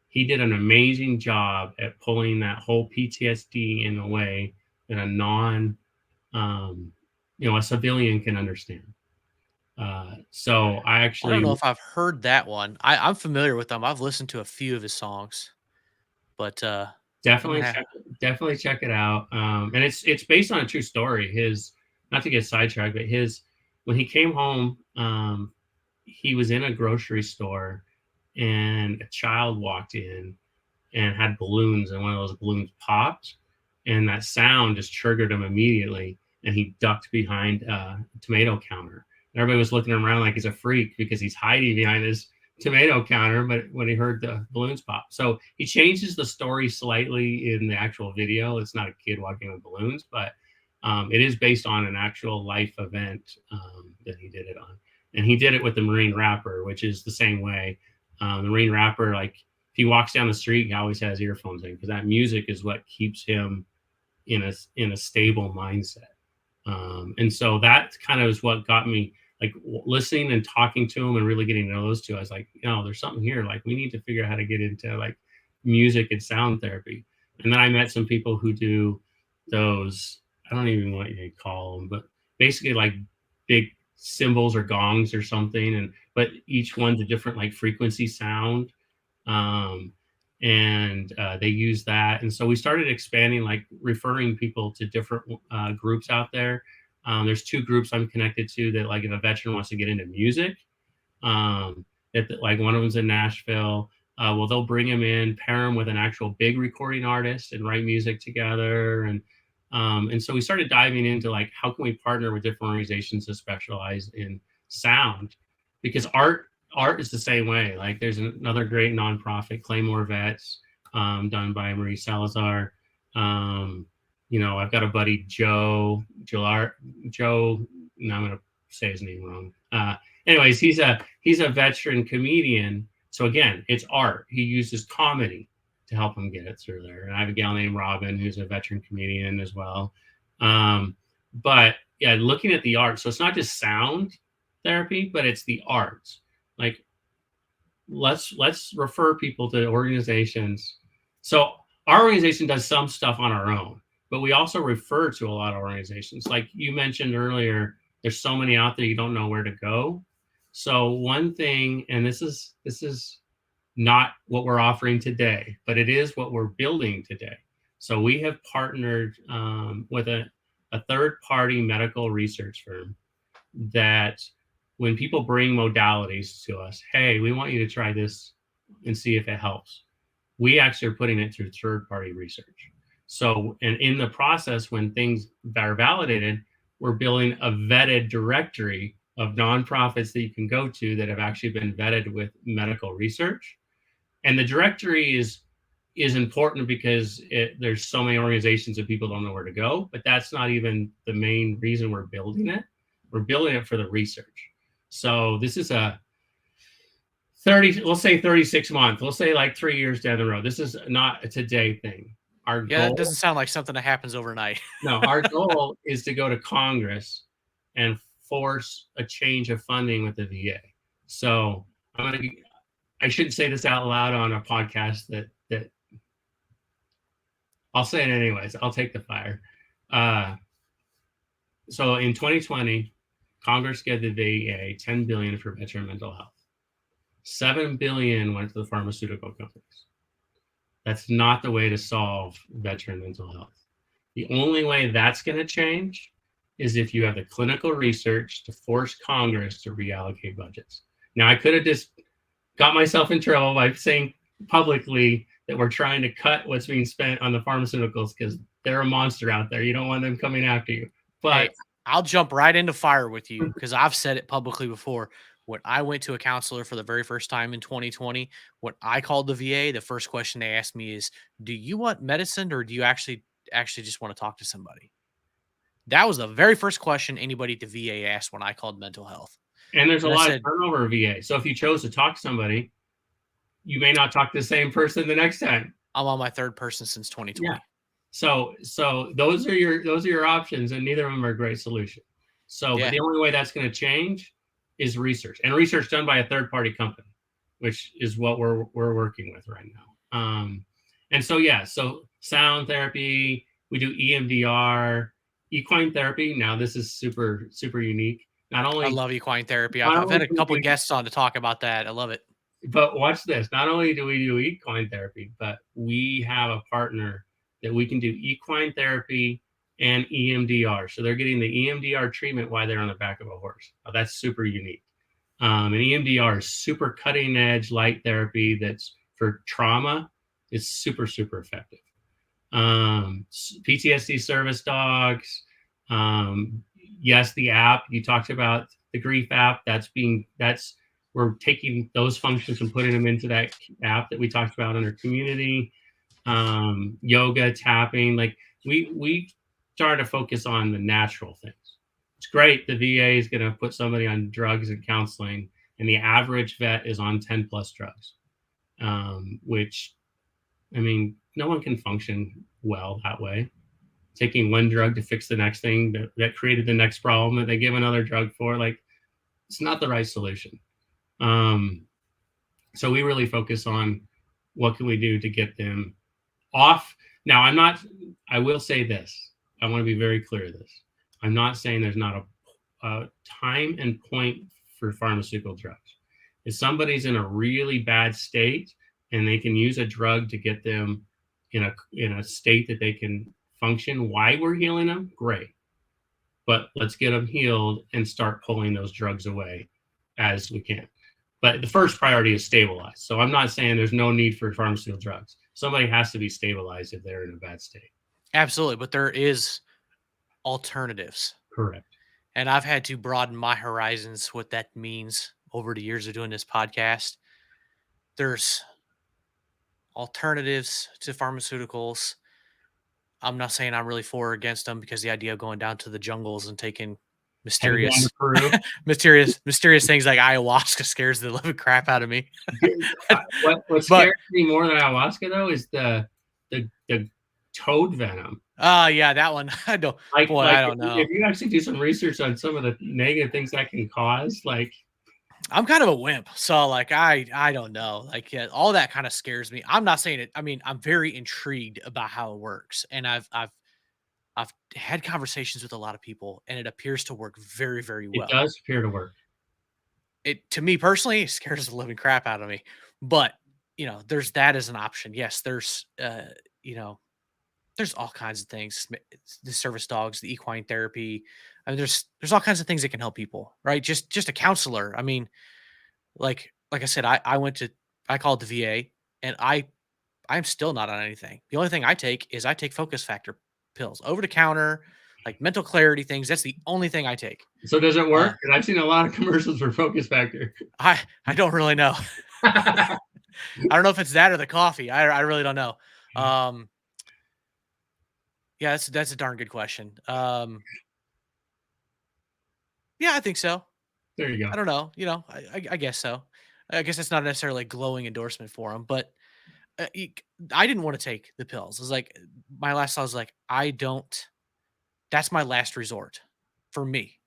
He did an amazing job at pulling that whole PTSD in a way that a civilian can understand. So I I don't actually know if I've heard that one. I'm familiar with them. I've listened to a few of his songs, but I'm definitely gonna have, check it out. And it's based on a true story. Not to get sidetracked, but when he came home, he was in a grocery store and a child walked in and had balloons, and one of those balloons popped, and that sound just triggered him immediately, and he ducked behind a tomato counter. And everybody was looking around like he's a freak because he's hiding behind his tomato counter, but when he heard the balloons pop. So he changes the story slightly in the actual video. It's not a kid walking with balloons, but it is based on an actual life event that he did it on. And he did it with the Marine Rapper, which is the same way. The Marine Rapper, like if he walks down the street, he always has earphones in because that music is what keeps him in a stable mindset. And so that kind of is what got me like listening and talking to him and really getting to know those two. I was like, there's something here. Like we need to figure out how to get into like music and sound therapy. And then I met some people who do those I don't even know what you call them, but basically like big cymbals or gongs or something, but each one's a different like frequency sound. Um, and they use that. And so we started expanding, like referring people to different groups out there. There's 2 groups I'm connected to that, like if a veteran wants to get into music, that like one of them's in Nashville. Well, they'll bring him in, pair him with an actual big recording artist, and write music together. And so we started diving into like how can we partner with different organizations that specialize in sound, because art is the same way. Like there's another great nonprofit, Claymore Vets, done by Marie Salazar. I've got a buddy, Joe. Now I'm gonna say his name wrong. Anyways, he's a veteran comedian. So again, it's art. He uses comedy to help him get it through there. And I have a gal named Robin who's a veteran comedian as well. But yeah, looking at the art. So it's not just sound therapy, but it's the arts. Like let's refer people to organizations. So our organization does some stuff on our own, but we also refer to a lot of organizations. Like you mentioned earlier, there's so many out there you don't know where to go. So one thing, and this is not what we're offering today, but it is what we're building today. So we have partnered with a third-party medical research firm that when people bring modalities to us, hey, we want you to try this and see if it helps. We actually are putting it through third-party research. So, and in the process, when things are validated, we're building a vetted directory of nonprofits that you can go to that have actually been vetted with medical research. And the directory is important because there's so many organizations that people don't know where to go, but that's not even the main reason we're building it. We're building it for the research. So this is a 36 month, we'll say like 3 years down the road. This is not a today thing. Our goal, it doesn't sound like something that happens overnight. No, our goal is to go to Congress and force a change of funding with the VA. So I shouldn't say this out loud on a podcast that I'll say it anyways. I'll take the fire. So in 2020, Congress gave the VA $10 billion for veteran mental health. $7 billion went to the pharmaceutical companies. That's not the way to solve veteran mental health. The only way that's going to change is if you have the clinical research to force Congress to reallocate budgets. Now, I could have just got myself in trouble by saying publicly that we're trying to cut what's being spent on the pharmaceuticals because they're a monster out there. You don't want them coming after you. But hey, I'll jump right into fire with you because I've said it publicly before. When I went to a counselor for the very first time in 2020, when I called the VA, the first question they asked me is, do you want medicine or do you actually just want to talk to somebody? That was the very first question anybody at the VA asked when I called mental health. And there's a lot of turnover VA. So if you chose to talk to somebody, you may not talk to the same person the next time. I'm on my third person since 2020. Yeah. So those are your options, and neither of them are a great solution. So but the only way that's going to change is research, and research done by a third-party company, which is what we're working with right now. And so so sound therapy, we do EMDR, equine therapy. Now this is super unique. Not only I love equine therapy. I've had a couple of guests on to talk about that. I love it. But watch this. Not only do we do equine therapy, but we have a partner that we can do equine therapy and EMDR. So they're getting the EMDR treatment while they're on the back of a horse. Oh, that's super unique. And EMDR is super cutting edge light therapy that's for trauma. It's super effective. PTSD service dogs. Yes, the app you talked about, the grief app, we're taking those functions and putting them into that app that we talked about under community. Yoga, tapping, like we started to focus on the natural things. It's great. The VA is going to put somebody on drugs and counseling, and the average vet is on 10 plus drugs, which, I mean, no one can function well that way. Taking one drug to fix the next thing that created the next problem that they give another drug for, like, it's not the right solution. So we really focus on what can we do to get them off. Now, I will say this. I want to be very clear of this. I'm not saying there's not a time and point for pharmaceutical drugs. If somebody's in a really bad state and they can use a drug to get them in a state that they can function while we're healing them, great. But let's get them healed and start pulling those drugs away as we can. But the first priority is stabilize. So I'm not saying there's no need for pharmaceutical drugs. Somebody has to be stabilized if they're in a bad state. Absolutely, but there is alternatives. Correct. And I've had to broaden my horizons, what that means over the years of doing this podcast. There's alternatives to pharmaceuticals. I'm not saying I'm really for or against them, because the idea of going down to the jungles and taking mysterious mysterious things like ayahuasca scares the living crap out of me. What scares me more than ayahuasca though is the toad venom. Yeah, that one. I don't know. If you actually do some research on some of the negative things that can cause, like, I'm kind of a wimp, so like I don't know, like, yeah, all that kind of scares me. I'm not saying it. I mean, I'm very intrigued about how it works, and I've had conversations with a lot of people, and it appears to work very, very well. It does appear to work. It, to me personally, it scares the living crap out of me. But there's that as an option. Yes, there's there's all kinds of things. The service dogs, the equine therapy. I mean, there's all kinds of things that can help people, right? Just a counselor. I mean, like I said, I called the VA, and I'm still not on anything. The only thing I take Focus Factor pills, over the counter, like mental clarity things. That's the only thing I take. So does it work? And I've seen a lot of commercials for Focus Factor. I don't really know. I don't know if it's that or the coffee. I really don't know. Yeah, that's a darn good question. Yeah, I think so. There you go. I don't know. I guess so. I guess it's not necessarily a glowing endorsement for them, but I didn't want to take the pills. It was like, my last thought was like, that's my last resort for me.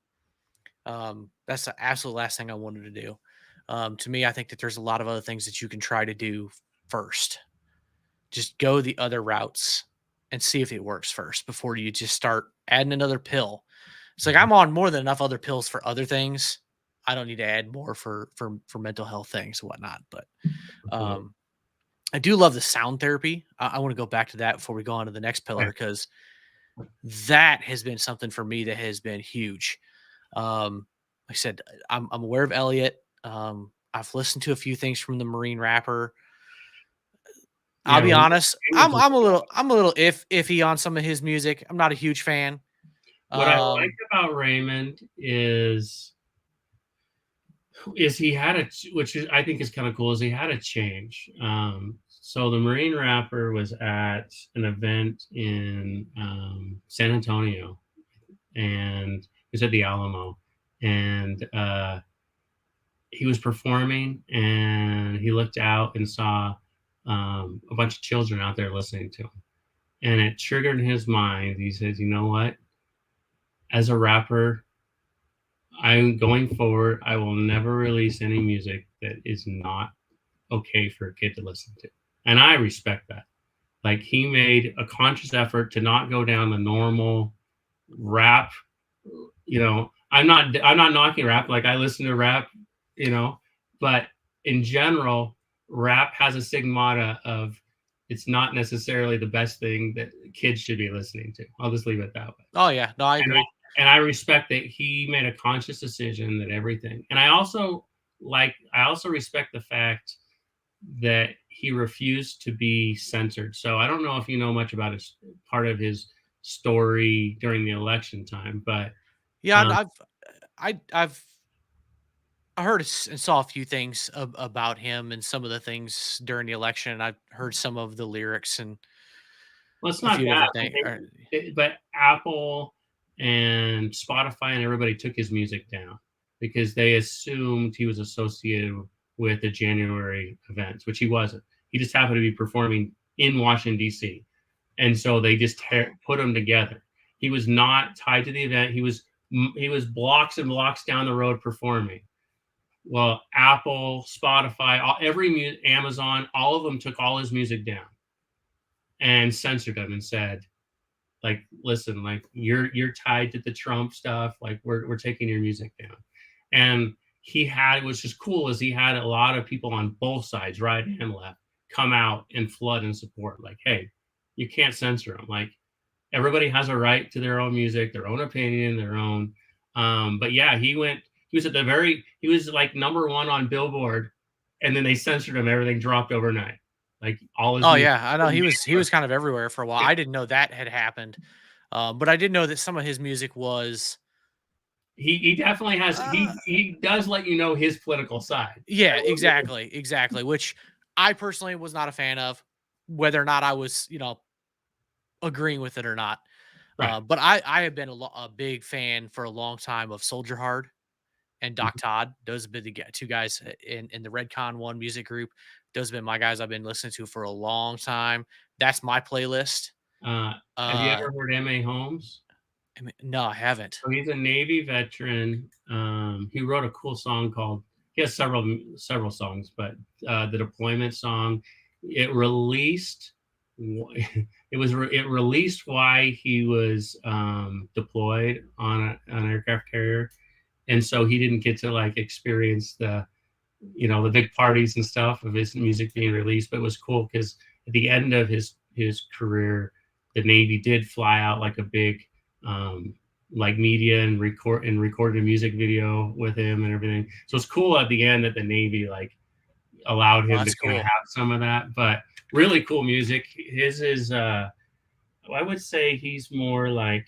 That's the absolute last thing I wanted to do. To me, I think that there's a lot of other things that you can try to do first. Just go the other routes and see if it works first before you just start adding another pill. It's like, I'm on more than enough other pills for other things. I don't need to add more for mental health things and whatnot. But I do love the sound therapy. I want to go back to that before we go on to the next pillar, because that has been something for me that has been huge. Like I said, I'm aware of Elliot. I've listened to a few things from the Marine Rapper. I'll be honest, I'm a little iffy on some of his music. I'm not a huge fan. What I like about Raymond is he had which I think is kind of cool, is he had a change. So the Marine Rapper was at an event in San Antonio, and he was at the Alamo, and he was performing, and he looked out and saw a bunch of children out there listening to him, and it triggered in his mind. He says, you know what, as a rapper, I'm going forward, I will never release any music that is not okay for a kid to listen to. And I respect that. Like, he made a conscious effort to not go down the normal rap. I'm not knocking rap. Like, I listen to rap, but in general, rap has a stigmata of, it's not necessarily the best thing that kids should be listening to. I'll just leave it that way. Oh yeah, no, I agree. And I respect that he made a conscious decision that everything. And I also respect the fact that he refused to be censored. So I don't know if you know much about part of his story during the election time, but yeah, I've heard and saw a few things about him and some of the things during the election. And I've heard some of the lyrics and. Well, it's not that, but Apple and Spotify and everybody took his music down because they assumed he was associated with the January events, which he wasn't. He just happened to be performing in Washington, D.C. And so they just put them together. He was not tied to the event. He was blocks and blocks down the road performing. Well, Apple, Spotify, Amazon, all of them took all his music down and censored him and said, like, listen, like you're tied to the Trump stuff. Like we're taking your music down. And which is cool, is he had a lot of people on both sides, right and left, come out and flood and support. Like, hey, you can't censor them. Like everybody has a right to their own music, their own opinion, their own. But yeah, he was he was like #1 on Billboard, and then they censored him. Everything dropped overnight. Like all his Oh music. yeah, I know he was kind of everywhere for a while. I didn't know that had happened, but I did know that some of his music was. He definitely has he does let you know his political side. Yeah, exactly. Which I personally was not a fan of, whether or not I was, agreeing with it or not. Right. But I have been a big fan for a long time of Soldier Hard and Doc Mhm. Todd. Those have been the two guys in the Redcon One music group. Those have been my guys I've been listening to for a long time. That's my playlist. Have you Uh, ever heard M.A. Holmes? no, I haven't. So he's a Navy veteran. He wrote a cool song called. He has several songs, but the deployment song, it released. It released why he was deployed on an aircraft carrier, and so he didn't get to like experience the big parties and stuff of his music being released. But it was cool because at the end of his career, the Navy did fly out like a big like media and recorded a music video with him and everything. So it's cool at the end that the Navy like allowed Oh, him to that's kind of cool. have some of that. But really cool music. His is I would say he's more like,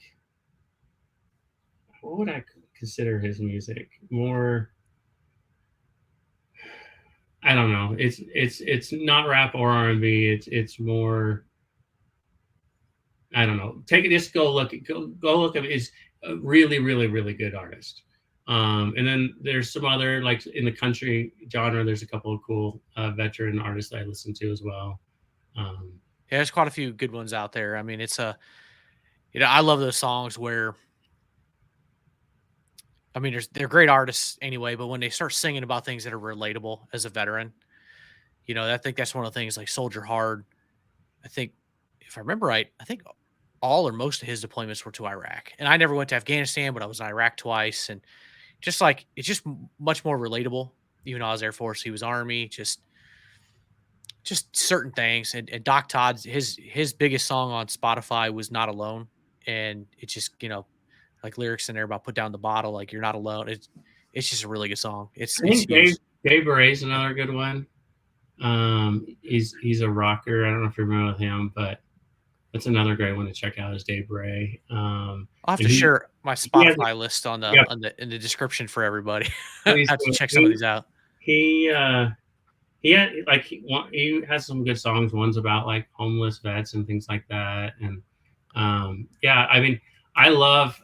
what would I consider his music? More, I don't know. It's not rap or R&B. It's more, I don't know. Take it. Just go look. Go look at it. Is a really really good artist. And then there's some other, like in the country genre. There's a couple of cool veteran artists that I listen to as well. Um, Yeah, there's quite a few good ones out there. I mean, I love those songs where, I mean, they're great artists anyway, but when they start singing about things that are relatable as a veteran, I think that's one of the things like Soldier Hard. I think, if I remember right, I think all or most of his deployments were to Iraq. And I never went to Afghanistan, but I was in Iraq twice. And just like, it's just much more relatable. Even though I was Air Force, he was Army, just certain things. And Doc Todd's, his biggest song on Spotify was Not Alone. And it just, like lyrics in there about put down the bottle, like you're not alone. It's just a really good song. It's I it's think huge. Dave Barret's another good one. He's a rocker. I don't know if you remember with him, but that's another great one to check out is Dave Barret. I'll have And to share my he has Spotify list on the yeah, on the in the description for everybody. I please have to do. check some of these out. He he had like he has some good songs. One's about like homeless vets and things like that. And yeah, I mean, I love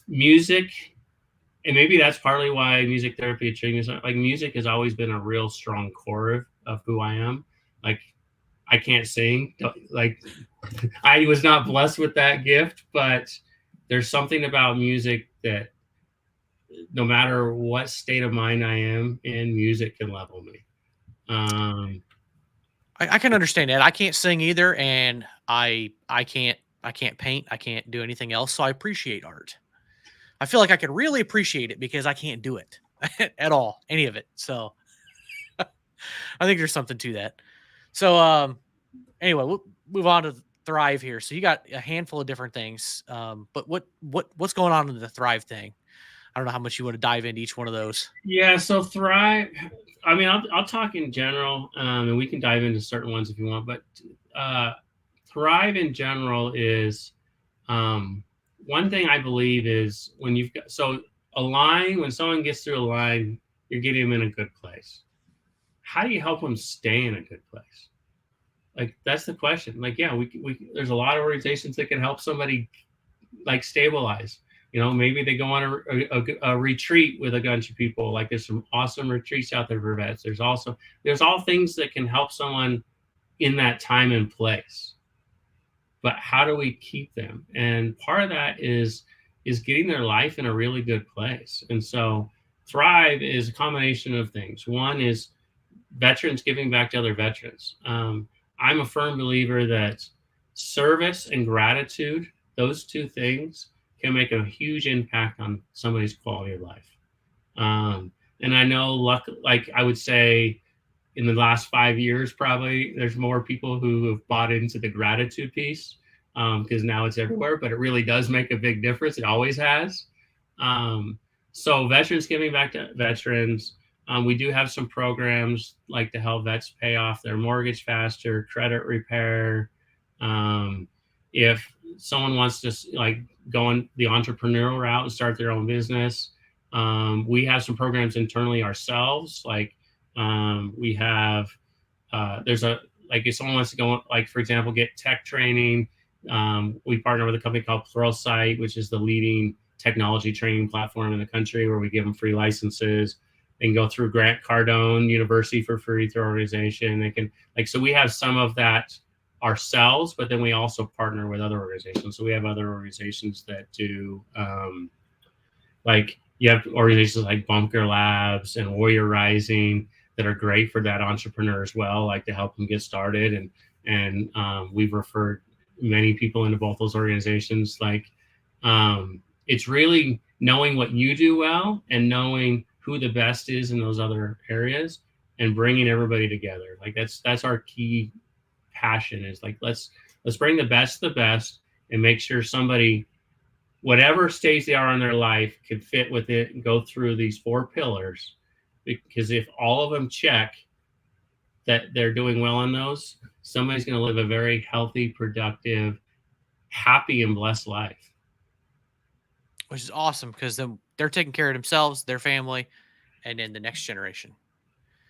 music, and maybe that's partly why music therapy and treatment, like music has always been a real strong core of who I am. Like I can't sing, like I was not blessed with that gift, but there's something about music that no matter what state of mind I am in, music can level me. Um, I can understand that. I can't sing either, and I can't paint. I can't do anything else. So I appreciate art. I feel like I could really appreciate it because I can't do it at all, any of it. So I think there's something to that. So anyway, we'll move on to Thrive here. So you got a handful of different things. But what's going on in the Thrive thing? I don't know how much you want to dive into each one of those. yeah, so Thrive. I mean, I'll talk in general, and we can dive into certain ones if you want. But Thrive in general is one thing I believe is when you've got a line. When someone gets through a line, you're getting them in a good place. How do you help them stay in a good place? Like that's the question. Like, yeah, we there's a lot of organizations that can help somebody like stabilize. Maybe they go on a retreat with a bunch of people. Like there's some awesome retreats out there for vets. There's all things that can help someone in that time and place. But how do we keep them? And part of that is getting their life in a really good place. And so Thrive is a combination of things. One is veterans giving back to other veterans. I'm a firm believer that service and gratitude those two things can make a huge impact on somebody's quality of life. And I know, like I would say, in the last 5 years, probably there's more people who have bought into the gratitude piece, because now it's everywhere, but it really does make a big difference. It always has. So veterans giving back to veterans. We do have some programs like to help vets pay off their mortgage faster, credit repair. If someone wants to like go on the entrepreneurial route and start their own business, we have some programs internally ourselves. Like we have, there's a, like if someone wants to go, like for example, get tech training, we partner with a company called Pluralsight, which is the leading technology training platform in the country, where we give them free licenses. They can go through Grant Cardone University for free through our organization. They can, like, so we have some of that ourselves, but then we also partner with other organizations. So we have other organizations that do, like you have organizations like Bunker Labs and Warrior Rising that are great for that entrepreneur as well, like to help them get started. And we've referred many people into both those organizations. Like, it's really knowing what you do well and knowing who the best is in those other areas and bringing everybody together. Like that's our key passion, is like, let's bring the best and make sure somebody, whatever stage they are in their life, can fit with it and go through these 4 pillars. Because if all of them check that they're doing well on those, somebody's going to live a very healthy, productive, happy, and blessed life. Which is awesome, because then they're taking care of themselves, their family, and then the next generation.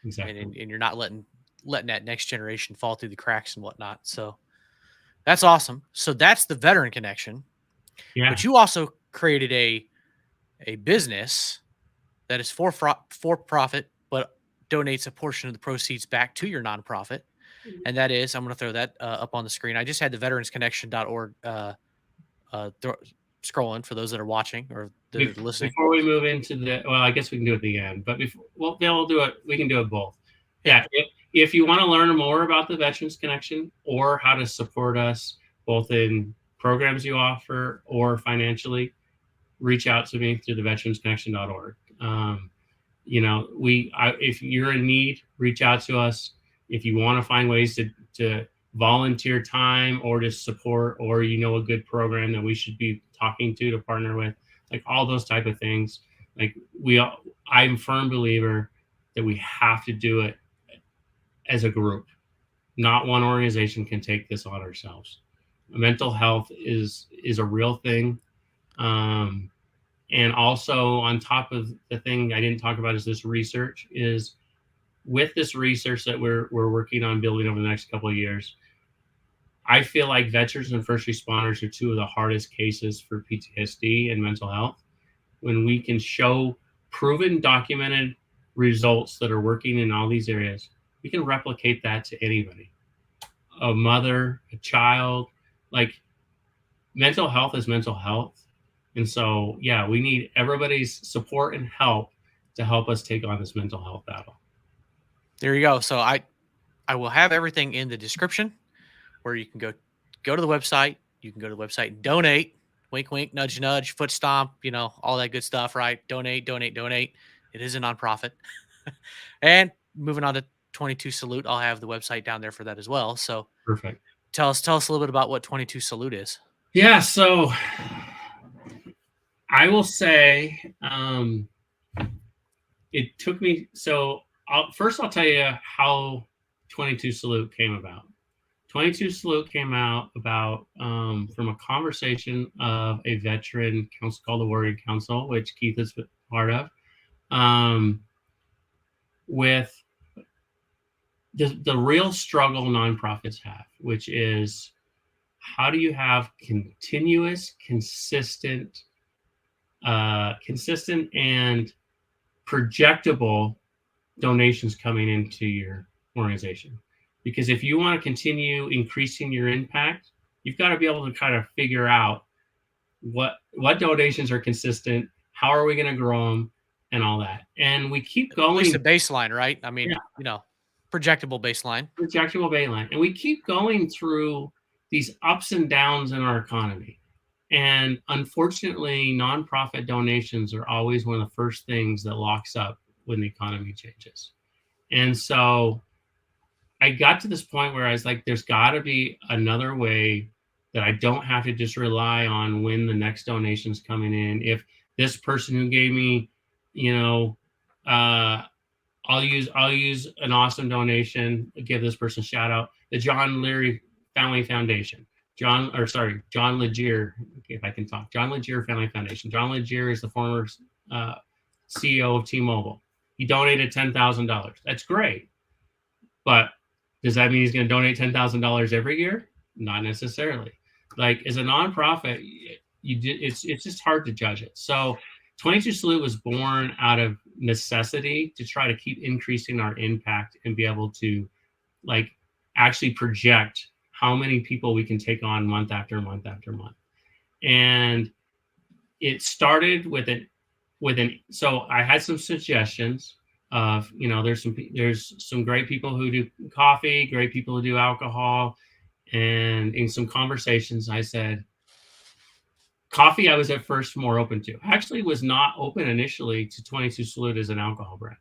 Exactly. And you're not letting that next generation fall through the cracks and whatnot. So that's awesome. So that's the Veteran Connection. Yeah. But you also created a business that is for profit, but donates a portion of the proceeds back to your nonprofit. And that is, I'm going to throw that up on the screen. I just had the veteransconnection.org scrolling for those that are watching or that are listening. Before we move into well, I guess we can do it at the end, but before, well, we'll do it. We can do it both. Yeah. If you want to learn more about the Veterans Connection or how to support us, both in programs you offer or financially, reach out to me through the veteransconnection.org. If you're in need, reach out to us. If you want to find ways to volunteer time or to support, or a good program that we should be talking to partner with, like all those type of things. Like I'm a firm believer that we have to do it as a group. Not one organization can take this on ourselves. Mental health is a real thing. And also on top of the thing I didn't talk about is this research. Is with this research that we're working on building over the next couple of years, I feel like veterans and first responders are 2 of the hardest cases for PTSD and mental health. When we can show proven, documented results that are working in all these areas, we can replicate that to anybody. A mother, a child, like mental health is mental health. And so, yeah, we need everybody's support and help to help us take on this mental health battle. There you go. So I will have everything in the description where you can go to the website. You can go to the website and donate. Wink, wink, nudge, nudge, foot stomp, all that good stuff, right? Donate. It is a nonprofit. And moving on to 22 Salute, I'll have the website down there for that as well. So perfect. Tell us a little bit about what 22 Salute is. Yeah, so I will say it took me. So I'll tell you how 22 Salute came about. 22 Salute came out about from a conversation of a veteran council called the Warrior Council, which Keith is part of, with the real struggle nonprofits have, which is how do you have continuous, consistent and projectable donations coming into your organization? Because if you want to continue increasing your impact, you've got to be able to kind of figure out what donations are consistent, how are we going to grow them, and all that. And we keep going. At least a baseline, right? I mean, projectable baseline. Projectable baseline. And we keep going through these ups and downs in our economy. And unfortunately, nonprofit donations are always one of the first things that locks up when the economy changes. And so I got to this point where I was like, there's got to be another way that I don't have to just rely on when the next donation's coming in. If this person who gave me, you know, I'll use an awesome donation, give this person a shout out, the John Leary Family Foundation. John Legere, if I can talk. John Legere Family Foundation. John Legere is the former CEO of T-Mobile. He donated $10,000. That's great. But does that mean he's going to donate $10,000 every year? Not necessarily. Like, as a nonprofit, it's just hard to judge it. So 22 Salute was born out of necessity to try to keep increasing our impact and be able to, like, actually project how many people we can take on month after month after month. And it started so I had some suggestions of, there's some great people who do coffee, great people who do alcohol. And in some conversations, I said, coffee, I was at first more open to. I actually was not open initially to 22 Salute as an alcohol brand,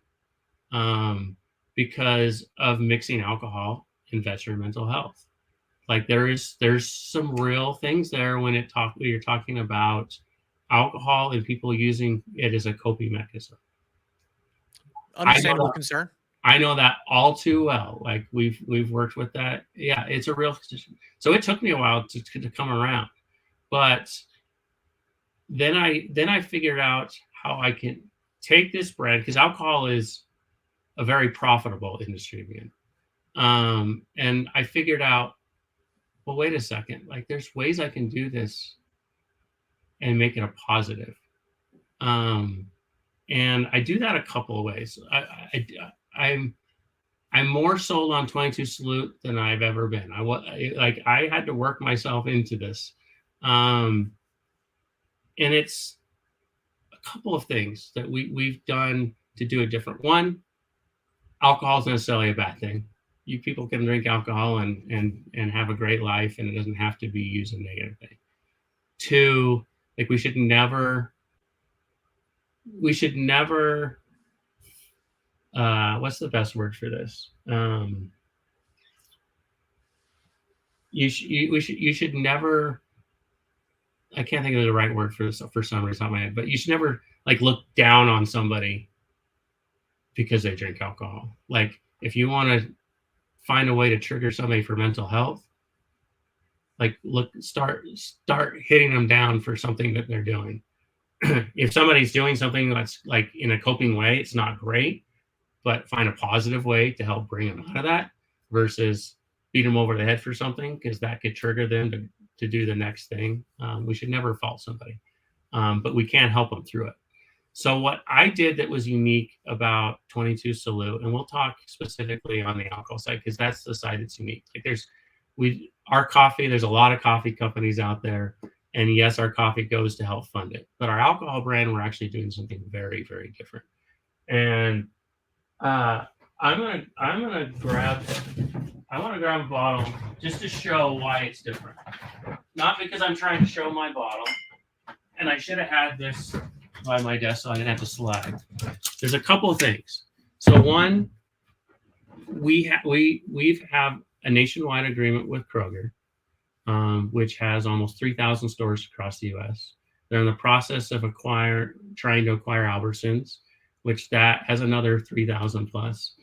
because of mixing alcohol and veteran mental health. Like, there's some real things there when you're talking about alcohol and people using it as a coping mechanism. Understandable concern. I know that all too well. Like, we've worked with that. Yeah, it's a real. So it took me a while to come around, but then I figured out how I can take this brand, because alcohol is a very profitable industry to be in. And I figured out, well, wait a second, like, there's ways I can do this and make it a positive. And I do that a couple of ways. I'm more sold on 22 Salute than I've ever been. I had to work myself into this. And it's a couple of things that we've done to do it different. One, alcohol is necessarily a bad thing. You people can drink alcohol and have a great life, and it doesn't have to be used a negative thing. Two, like, we should never what's the best word for this? You should never, I can't think of the right word for this for some reason on my head, but you should never, like, look down on somebody because they drink alcohol. Like, if you want to find a way to trigger somebody for mental health, like, start hitting them down for something that they're doing. If somebody's doing something that's, like, in a coping way, it's not great, but find a positive way to help bring them out of that versus beat them over the head for something, because that could trigger them to do the next thing. We should never fault somebody, but we can help them through it. So what I did that was unique about 22 Salute, and we'll talk specifically on the alcohol side, because that's the side that's unique. Like, our coffee, there's a lot of coffee companies out there, and yes, our coffee goes to help fund it. But our alcohol brand, we're actually doing something very, very different. And I want to grab a bottle just to show why it's different. Not because I'm trying to show my bottle, and I should have had this by my desk so I didn't have to slide. There's a couple of things. So one, we have a nationwide agreement with Kroger, which has almost 3,000 stores across the U.S. They're in the process of trying to acquire Albertsons, which that has another 3,000 plus.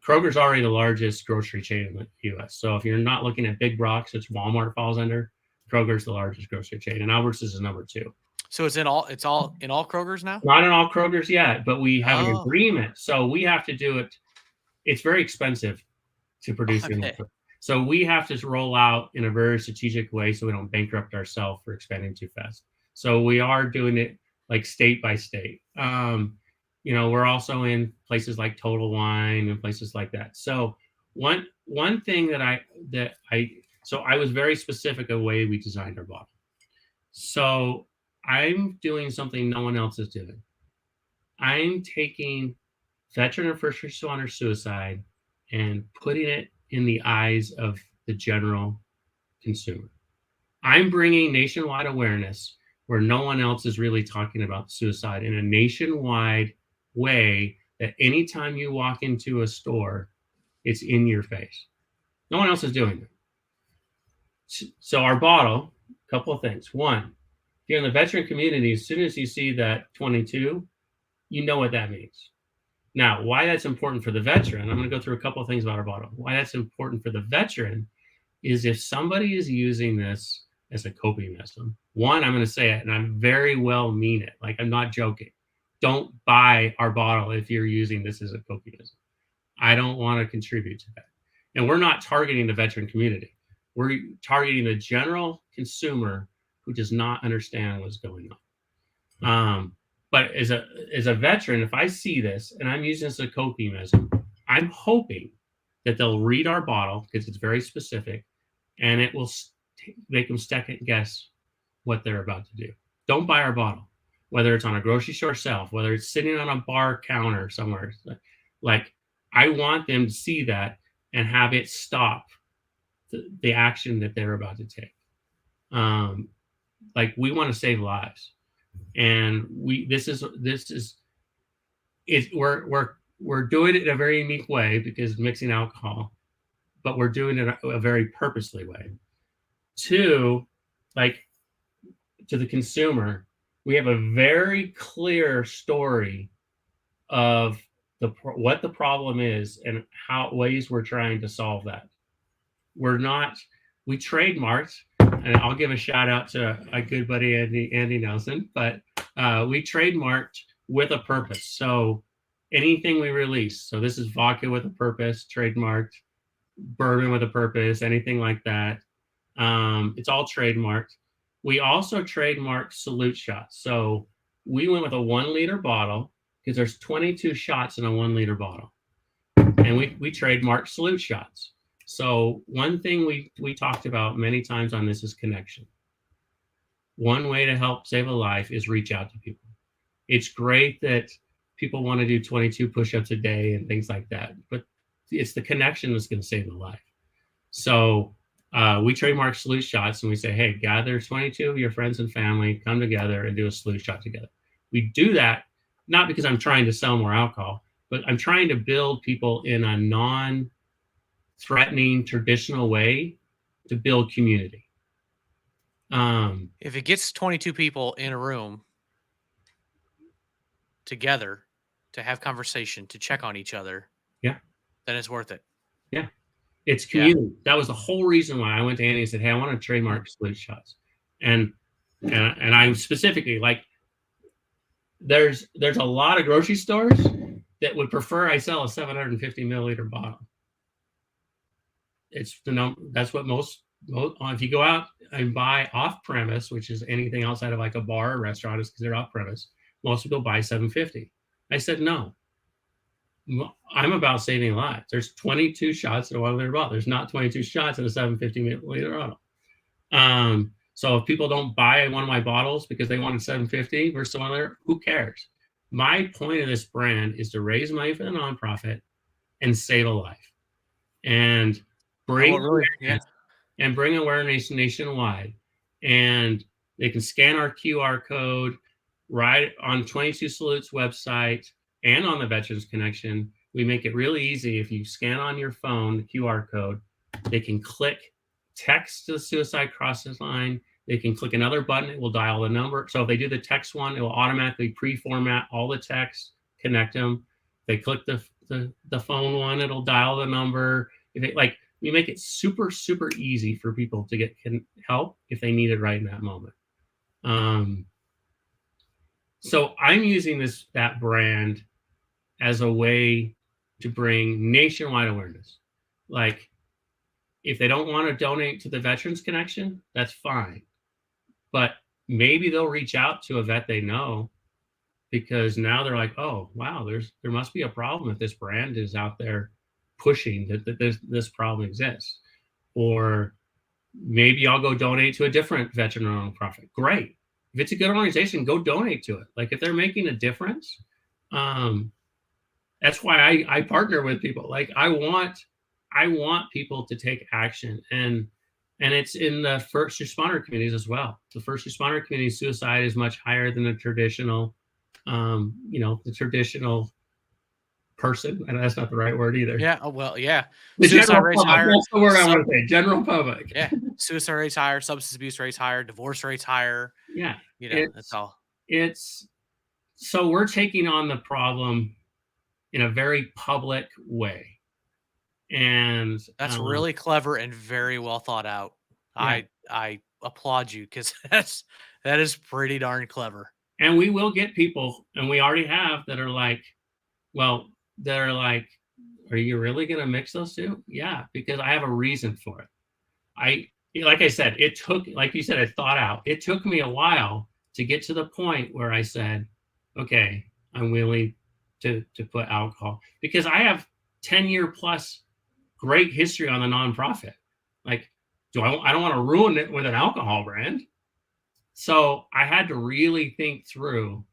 Kroger's already the largest grocery chain in the U.S. So if you're not looking at big box, which Walmart falls under, Kroger's the largest grocery chain, and Albertsons is number 2. So it's all in all Krogers now? Not in all Krogers yet, but we have an agreement. So we have to do it. It's very expensive to produce. So we have to roll out in a very strategic way so we don't bankrupt ourselves for expanding too fast. So we are doing it, like, state by state. We're also in places like Total Wine and places like that. So one thing that I was very specific of the way we designed our bottle. So I'm doing something no one else is doing. I'm taking veteran and first responder suicide and putting it in the eyes of the general consumer. I'm bringing nationwide awareness where no one else is really talking about suicide in a nationwide way, that anytime you walk into a store, it's in your face. No one else is doing it. So our bottle, a couple of things. One, if you're in the veteran community, as soon as you see that 22, you know what that means. Now, why that's important for the veteran, I'm going to go through a couple of things about our bottle. Why that's important for the veteran is if somebody is using this as a coping mechanism, one, I'm going to say it, and I very well mean it. Like, I'm not joking. Don't buy our bottle if you're using this as a coping mechanism. I don't want to contribute to that. And we're not targeting the veteran community. We're targeting the general consumer who does not understand what's going on. But as a veteran, if I see this and I'm using this as a coping mechanism, I'm hoping that they'll read our bottle because it's very specific, and it will make them second guess what they're about to do. Don't buy our bottle, whether it's on a grocery store shelf, whether it's sitting on a bar counter somewhere. Like, I want them to see that and have it stop the action that they're about to take. Like, we want to save lives, and we're doing it in a very unique way because mixing alcohol, but we're doing it a very purposely way. Two, like, to the consumer, we have a very clear story of what the problem is and how ways we're trying to solve that. We trademarked, and I'll give a shout out to a good buddy, Andy Nelson, but we trademarked with a purpose. So anything we release, so this is vodka with a purpose, trademarked, bourbon with a purpose, anything like that. It's all trademarked. We also trademarked salute shots. So we went with a 1 liter bottle because there's 22 shots in a 1 liter bottle. And we trademarked salute shots. So one thing we talked about many times on this is connection. One way to help save a life is reach out to people. It's great that people want to do 22 push-ups a day and things like that, but it's the connection that's going to save a life. So we trademark salute shots, and we say, hey, gather 22 of your friends and family, come together and do a salute shot together. We do that not because I'm trying to sell more alcohol, but I'm trying to build people in a non-threatening, traditional way to build community. If it gets 22 people in a room together to have conversation, to check on each other, yeah, then it's worth it. Yeah. It's community. Yeah. That was the whole reason why I went to Andy and said, hey, I want to trademark salute shots. And I specifically, like, there's a lot of grocery stores that would prefer I sell a 750 milliliter bottle. It's that's what most, if you go out and buy off premise, which is anything outside of like a bar or restaurant, is considered off premise. Most people buy 750. I said, no, I'm about saving lives. There's 22 shots in a 1 liter bottle. There's not 22 shots in a 750 milliliter bottle. So if people don't buy one of my bottles because they wanted 750 versus 1 liter, who cares? My point of this brand is to raise money for the nonprofit and save a life, and bring awareness nationwide. And they can scan our QR code right on 22 Salutes website and on the Veterans Connection. We make it really easy. If you scan on your phone the QR code, they can click text to the suicide crisis line. They can click another button. It will dial the number. So if they do the text one, it will automatically pre-format all the text, connect them. If they click the phone one, it'll dial the number. If it, like, we make it super, super easy for people to get help if they need it right in that moment. So I'm using that brand as a way to bring nationwide awareness. Like, if they don't want to donate to the Veterans Connection, that's fine. But maybe they'll reach out to a vet they know, because now they're like, oh, wow, there must be a problem if this brand is out there pushing that this problem exists. Or maybe I'll go donate to a different veteran nonprofit. Great. If it's a good organization, go donate to it. Like, if they're making a difference, that's why I partner with people. Like, I want people to take action. And And it's in the first responder communities as well. The first responder community suicide is much higher than the traditional, the traditional person. And that's not the right word either. Yeah. Oh, well, yeah. The Suicide general rates public. higher. That's the word I want to say. General public. Yeah. Suicide rates higher. Substance abuse rates higher. Divorce rates higher. Yeah. That's all. It's so we're taking on the problem in a very public way. And that's really clever and very well thought out. Yeah. I applaud you, because that is pretty darn clever. And we will get people, and we already have, that are like, are you really going to mix those two? Yeah, because I have a reason for it. Like I said, it took, like you said, I thought out. It took me a while to get to the point where I said, okay, I'm willing to put alcohol, because I have 10-year plus great history on the nonprofit. Like, I don't want to ruin it with an alcohol brand. So I had to really think through,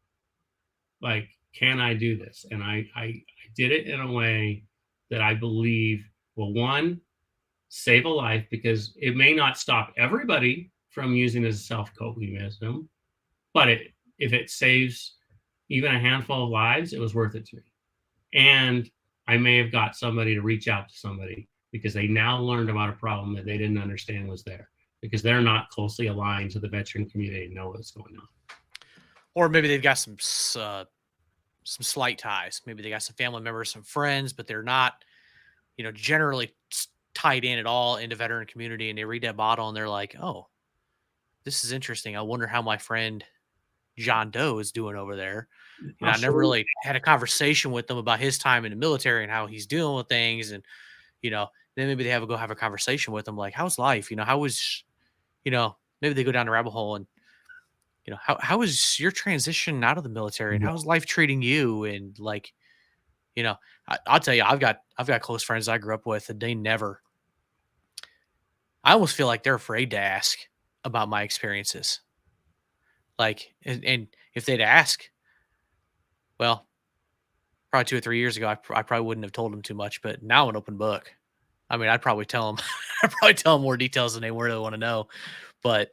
like, can I do this? And I did it in a way that I believe will, one, save a life, because it may not stop everybody from using it as a self-coping mechanism, but if it saves even a handful of lives, it was worth it to me. And I may have got somebody to reach out to somebody because they now learned about a problem that they didn't understand was there, because they're not closely aligned to the veteran community and know what's going on. Or maybe they've got some slight ties. Maybe they got some family members, some friends, but they're not, generally tied in at all into veteran community. And they read that bottle and they're like, oh, this is interesting. I wonder how my friend John Doe is doing over there. I never really had a conversation with them about his time in the military and how he's dealing with things. And, then maybe they go have a conversation with them, like, how's life? How was, maybe they go down the rabbit hole and, how was your transition out of the military, and how's life treating you? And, like, I'll tell you, I've got close friends I grew up with, and I almost feel like they're afraid to ask about my experiences. Like, and if they'd ask, well, probably 2 or 3 years ago, I probably wouldn't have told them too much, but now I'm an open book. I mean, I'd probably tell them more details than they really want to know, but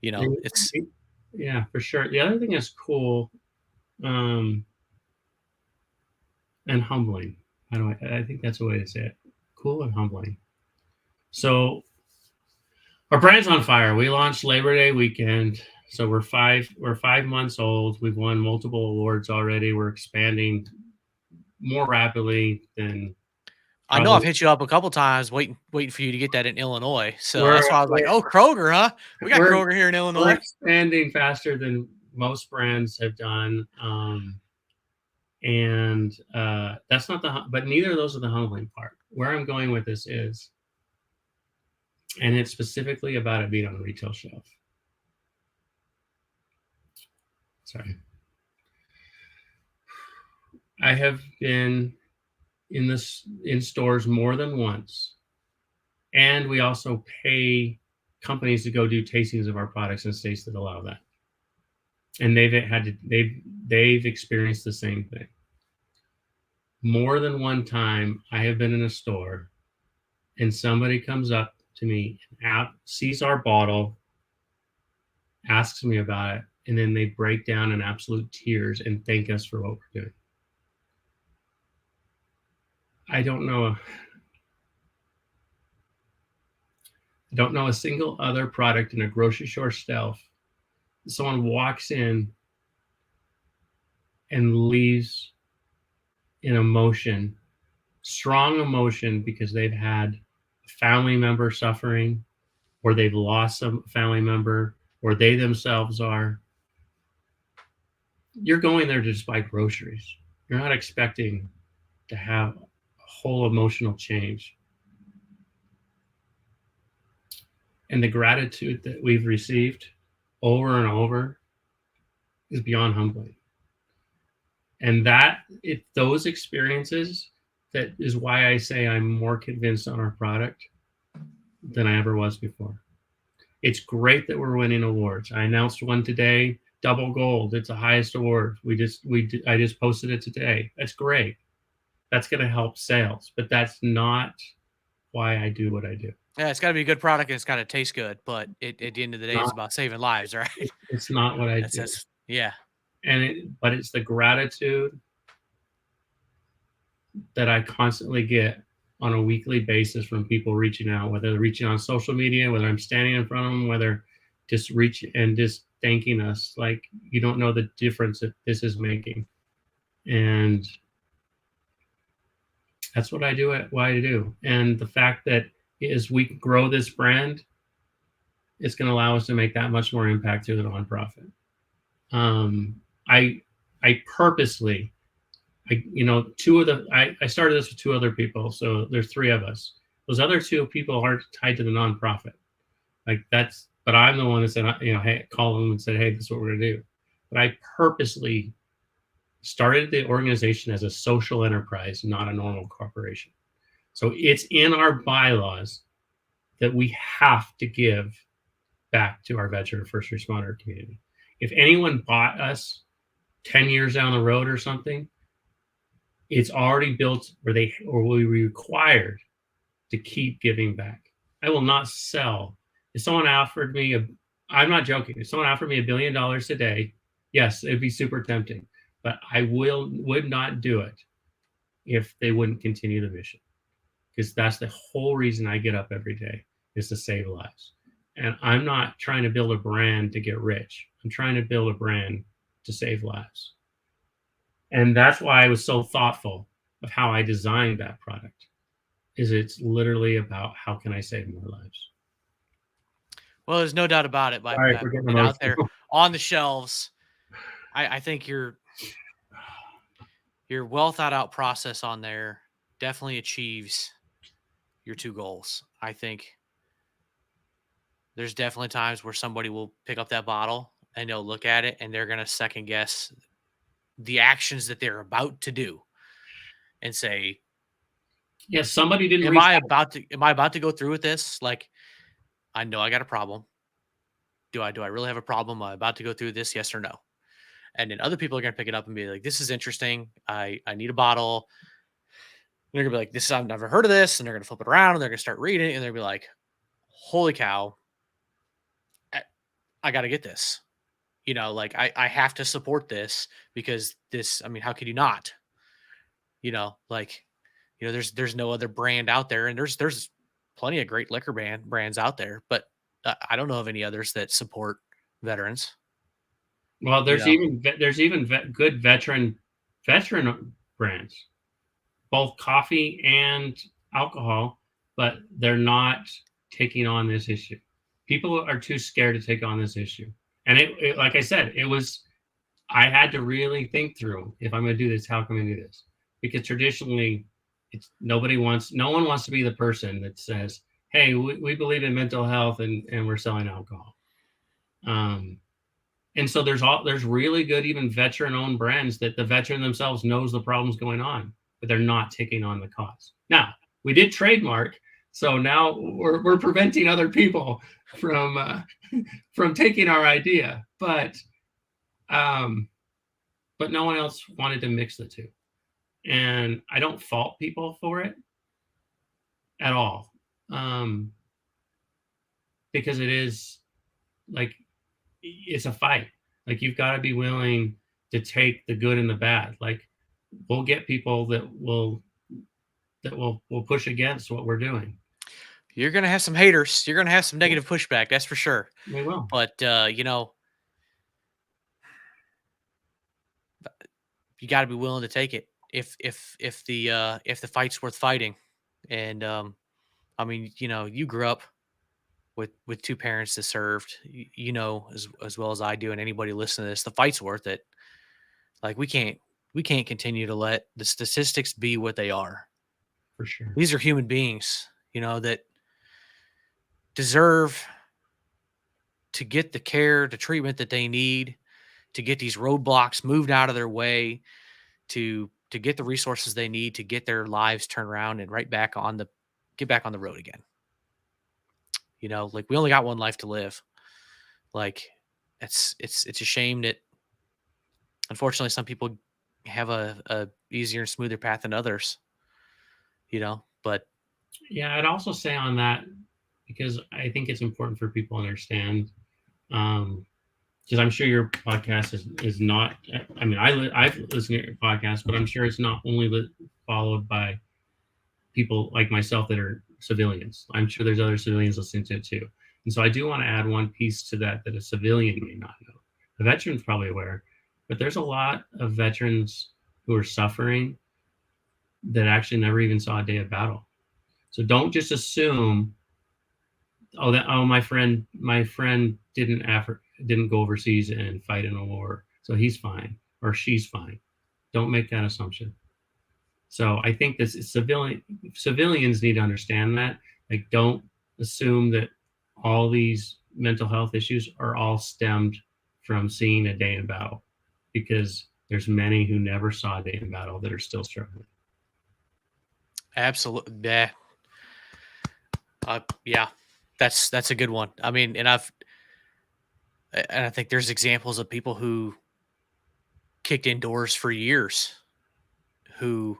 it's, yeah, for sure. The other thing is cool, and humbling. I think that's a way to say it. Cool and humbling. So our brand's on fire. We launched Labor Day weekend. So we're 5 months old. We've won multiple awards already. We're expanding more rapidly than I know. I've hit you up a couple times waiting for you to get that in Illinois. So that's why I was like, oh, Kroger, huh? We got Kroger here in Illinois. We're expanding faster than most brands have done. And that's not but neither of those are the humbling part. Where I'm going with this is, and it's specifically about it being on a retail shelf. Sorry. I have been in stores more than once, and we also pay companies to go do tastings of our products in states that allow that, and they've experienced the same thing. More than one time, I have been in a store, and somebody comes up to me, sees our bottle, asks me about it, and then they break down in absolute tears and thank us for what we're doing. I don't know a single other product in a grocery store shelf. Someone walks in and leaves in emotion, strong emotion, because they've had a family member suffering, or they've lost a family member, or they themselves are. You're going there to just buy groceries. You're not expecting to have whole emotional change. And the gratitude that we've received over and over is beyond humbling. And those experiences, that is why I say I'm more convinced on our product than I ever was before. It's great that we're winning awards. I announced one today, double gold. It's the highest award. I just posted it today. That's great. That's going to help sales, but that's not why I do what I do. Yeah, it's got to be a good product and it's got to taste good. But at the end of the day, it's Not, about saving lives, right? it's not what I That's do. yeah. But it's the gratitude that I constantly get on a weekly basis from people reaching out, whether they're reaching on social media, whether I'm standing in front of them, whether just reach and just thanking us. Like, you don't know the difference that this is making. And that's what I do at what I do. And the fact that as we grow this brand, it's going to allow us to make that much more impact through the nonprofit. Um, I I purposely, I started this with two other people, so there's three of us. Those other two people aren't tied to the nonprofit. But I'm the one that said, hey, call them and said, hey, this is what we're gonna do. But I purposely started the organization as a social enterprise, not a normal corporation. So it's in our bylaws that we have to give back to our veteran first responder community. If anyone bought us 10 years down the road or something, it's already built where will be required to keep giving back. I will not sell. If someone offered me I'm not joking. If someone offered me $1 billion today, yes, it'd be super tempting, but I would not do it if they wouldn't continue the mission, because that's the whole reason I get up every day, is to save lives. And I'm not trying to build a brand to get rich. I'm trying to build a brand to save lives. And that's why I was so thoughtful of how I designed that product. It's literally about how can I save more lives. Well, there's no doubt about it. By Sorry for getting being out there emotional. on the shelves, I think your well thought out process on there definitely achieves your two goals. I think there's definitely times where somebody will pick up that bottle and they'll look at it and they're going to second guess the actions that they're about to do and say, Yes, somebody didn't am I about to go through with this? Like, I know I got a problem. Do I really have a problem? Am I about to go through this? Yes or no? And then other people are going to pick it up and be like, this is interesting. I need a bottle. And they're going to be like, this, I've never heard of this. And they're going to flip it around and they're going to start reading it. And they're going to be like, holy cow, I got to get this. Like I have to support this because this, I mean, how could you not? There's no other brand out there, and there's plenty of great liquor brands out there, but I don't know of any others that support veterans. Well, You know, there's even good veteran brands, both coffee and alcohol, but they're not taking on this issue. People are too scared to take on this issue. And it like I said, I had to really think through, if I'm going to do this, how can I do this? Because traditionally, no one wants to be the person that says, hey, we believe in mental health and we're selling alcohol. And so there's really good, even veteran owned brands that the veteran themselves knows the problems going on, but they're not taking on the cost. Now, we did trademark, so now we're preventing other people from taking our idea, but no one else wanted to mix the two. And I don't fault people for it at all. Because it is like, it's a fight. Like, you've got to be willing to take the good and the bad. Like, we'll get people that will push against what we're doing. you're gonna have some haters. You're gonna have some negative pushback. That's for sure. They will. But you got to be willing to take it if the fight's worth fighting. And I mean, you grew up with two parents that served. As well as I do, and anybody listening to this, the fight's worth it. Like, we can't continue to let the statistics be what they are. For sure. These are human beings, that deserve to get the care, the treatment that they need, to get these roadblocks moved out of their way, to get the resources they need to get their lives turned around and get back on the road again. Like, we only got one life to live. Like, it's a shame that unfortunately some people have a easier and smoother path than others. But yeah, I'd also say on that, because I think it's important for people to understand. Because I'm sure your podcast is not. I mean, I've listened to your podcast, but I'm sure it's not only followed by people like myself that are civilians. I'm sure there's other civilians listening to it too. And so I do want to add one piece to that a civilian may not know. The veteran's probably aware, but there's a lot of veterans who are suffering that actually never even saw a day of battle. So don't just assume, my friend didn't go overseas and fight in a war, so he's fine or she's fine. Don't make that assumption. So I think this civilians need to understand that. Like, don't assume that all these mental health issues are all stemmed from seeing a day in battle, because there's many who never saw a day in battle that are still struggling. Absolutely. Yeah. Yeah, that's a good one. I mean, and I think there's examples of people who kicked indoors for years who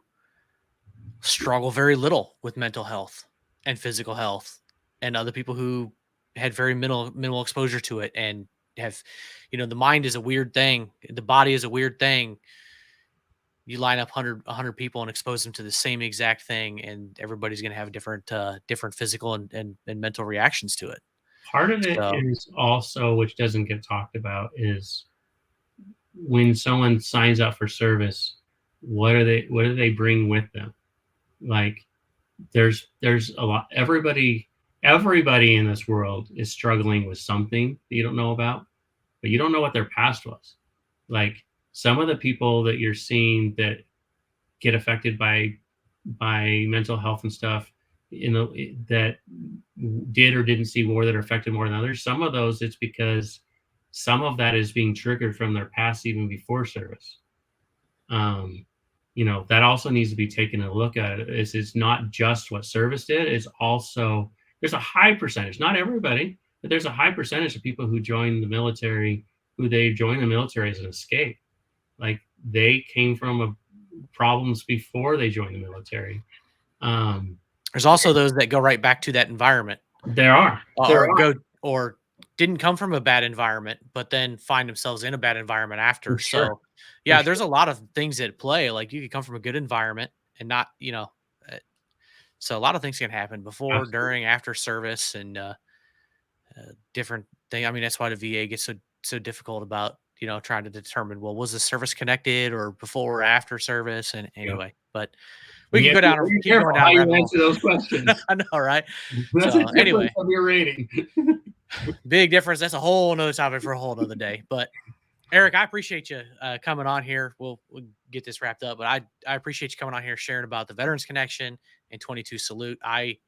struggle very little with mental health and physical health, and other people who had very minimal exposure to it and have, the mind is a weird thing. The body is a weird thing. You line up 100 people and expose them to the same exact thing, and everybody's going to have different physical and mental reactions to it. Part of it is also, which doesn't get talked about, is when someone signs up for service, what do they bring with them? Like, there's a lot. Everybody in this world is struggling with something that you don't know about, but you don't know what their past was. Like, some of the people that you're seeing that get affected by mental health and stuff, that did or didn't see war, that are affected more than others. Some of those, it's because some of that is being triggered from their past, even before service. That also needs to be taken a look at. It's not just what service did. It's also, there's a high percentage, not everybody, but there's a high percentage of people who join the military, as an escape. Like, they came from problems before they joined the military. There's also those that go right back to that environment. Or didn't come from a bad environment, but then find themselves in a bad environment after. Sure. So, yeah, there's a lot of things at play. Like, you could come from a good environment and not, so a lot of things can happen before, Absolutely. during, after service, and different thing. I mean, that's why the VA gets so difficult about, trying to determine, well, was the service connected or before or after service? And anyway, but we can go down. Keep going down. How you answer those questions? I know, right? That's anyway, of your rating. Big difference. That's a whole nother topic for a whole nother day. But Eric, I appreciate you coming on here. We'll get this wrapped up, but I appreciate you coming on here, sharing about the Veterans Connection and 22 Salute. Like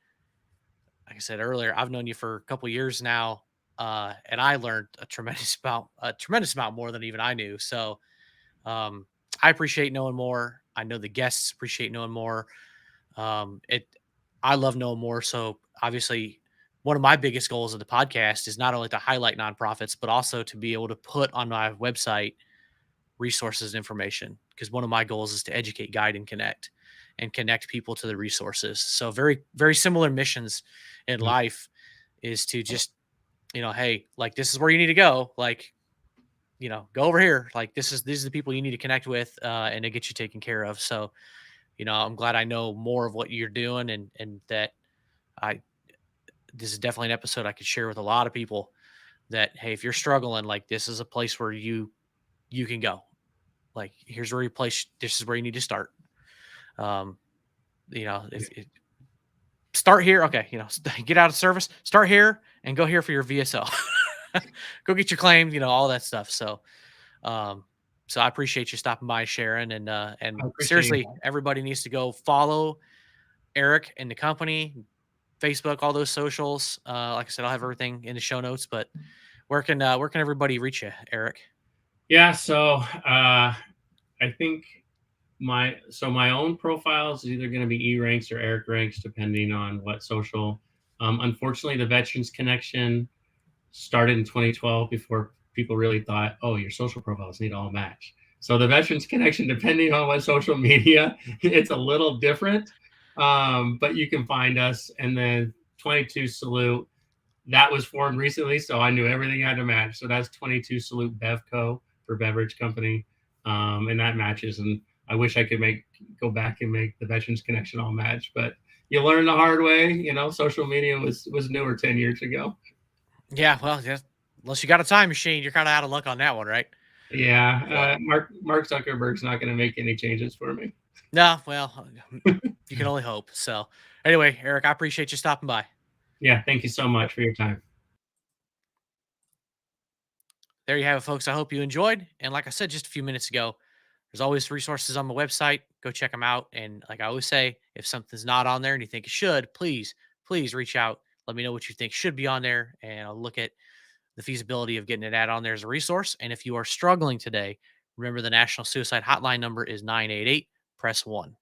I said earlier, I've known you for a couple of years now, and I learned a tremendous amount more than even I knew. So I appreciate knowing more. I know the guests appreciate knowing more. I love knowing more. So obviously, one of my biggest goals of the podcast is not only to highlight nonprofits, but also to be able to put on my website resources and information. Because one of my goals is to educate, guide, and connect people to the resources. So very, very similar missions in life is to just, hey, like, this is where you need to go. Like, go over here. Like, these are the people you need to connect with, and to get you taken care of. So, I'm glad I know more of what you're doing, and that this is definitely an episode I could share with a lot of people, that, hey, if you're struggling, like, this is a place where you can go. Like, this is where you need to start. Start here. Okay. Get out of service, start here, and go here for your VSO. Go get your claim, all that stuff. So, so I appreciate you stopping by, Sharon, and seriously, everybody needs to go follow Eric and the company, Facebook, all those socials. Like I said, I'll have everything in the show notes, but where can everybody reach you, Eric? Yeah. So, I think my own profile is either going to be E Ranks or Eric Ranks, depending on what social. Unfortunately, the Veterans Connection started in 2012 before people really thought, oh, your social profiles need all match. So the Veterans Connection, depending on what social media, it's a little different. But you can find us. And then 22 Salute. That was formed recently, so I knew everything had to match. So that's 22 Salute Bevco for beverage company, and that matches. And I wish I could go back and make the Veterans Connection all match, but you learn the hard way. You know, social media was newer 10 years ago. Yeah, well, yeah, unless you got a time machine, you're kind of out of luck on that one, right? Yeah, Mark Zuckerberg's not going to make any changes for me. No, well, you can only hope. So, anyway, Eric, I appreciate you stopping by. Yeah, thank you so much for your time. There you have it, folks. I hope you enjoyed. And like I said just a few minutes ago, there's always resources on the website. Go check them out. And like I always say, if something's not on there and you think it should, please reach out. Let me know what you think should be on there, and I'll look at the feasibility of getting it added on there as a resource. And if you are struggling today, remember the National Suicide Hotline number is 988 press 1.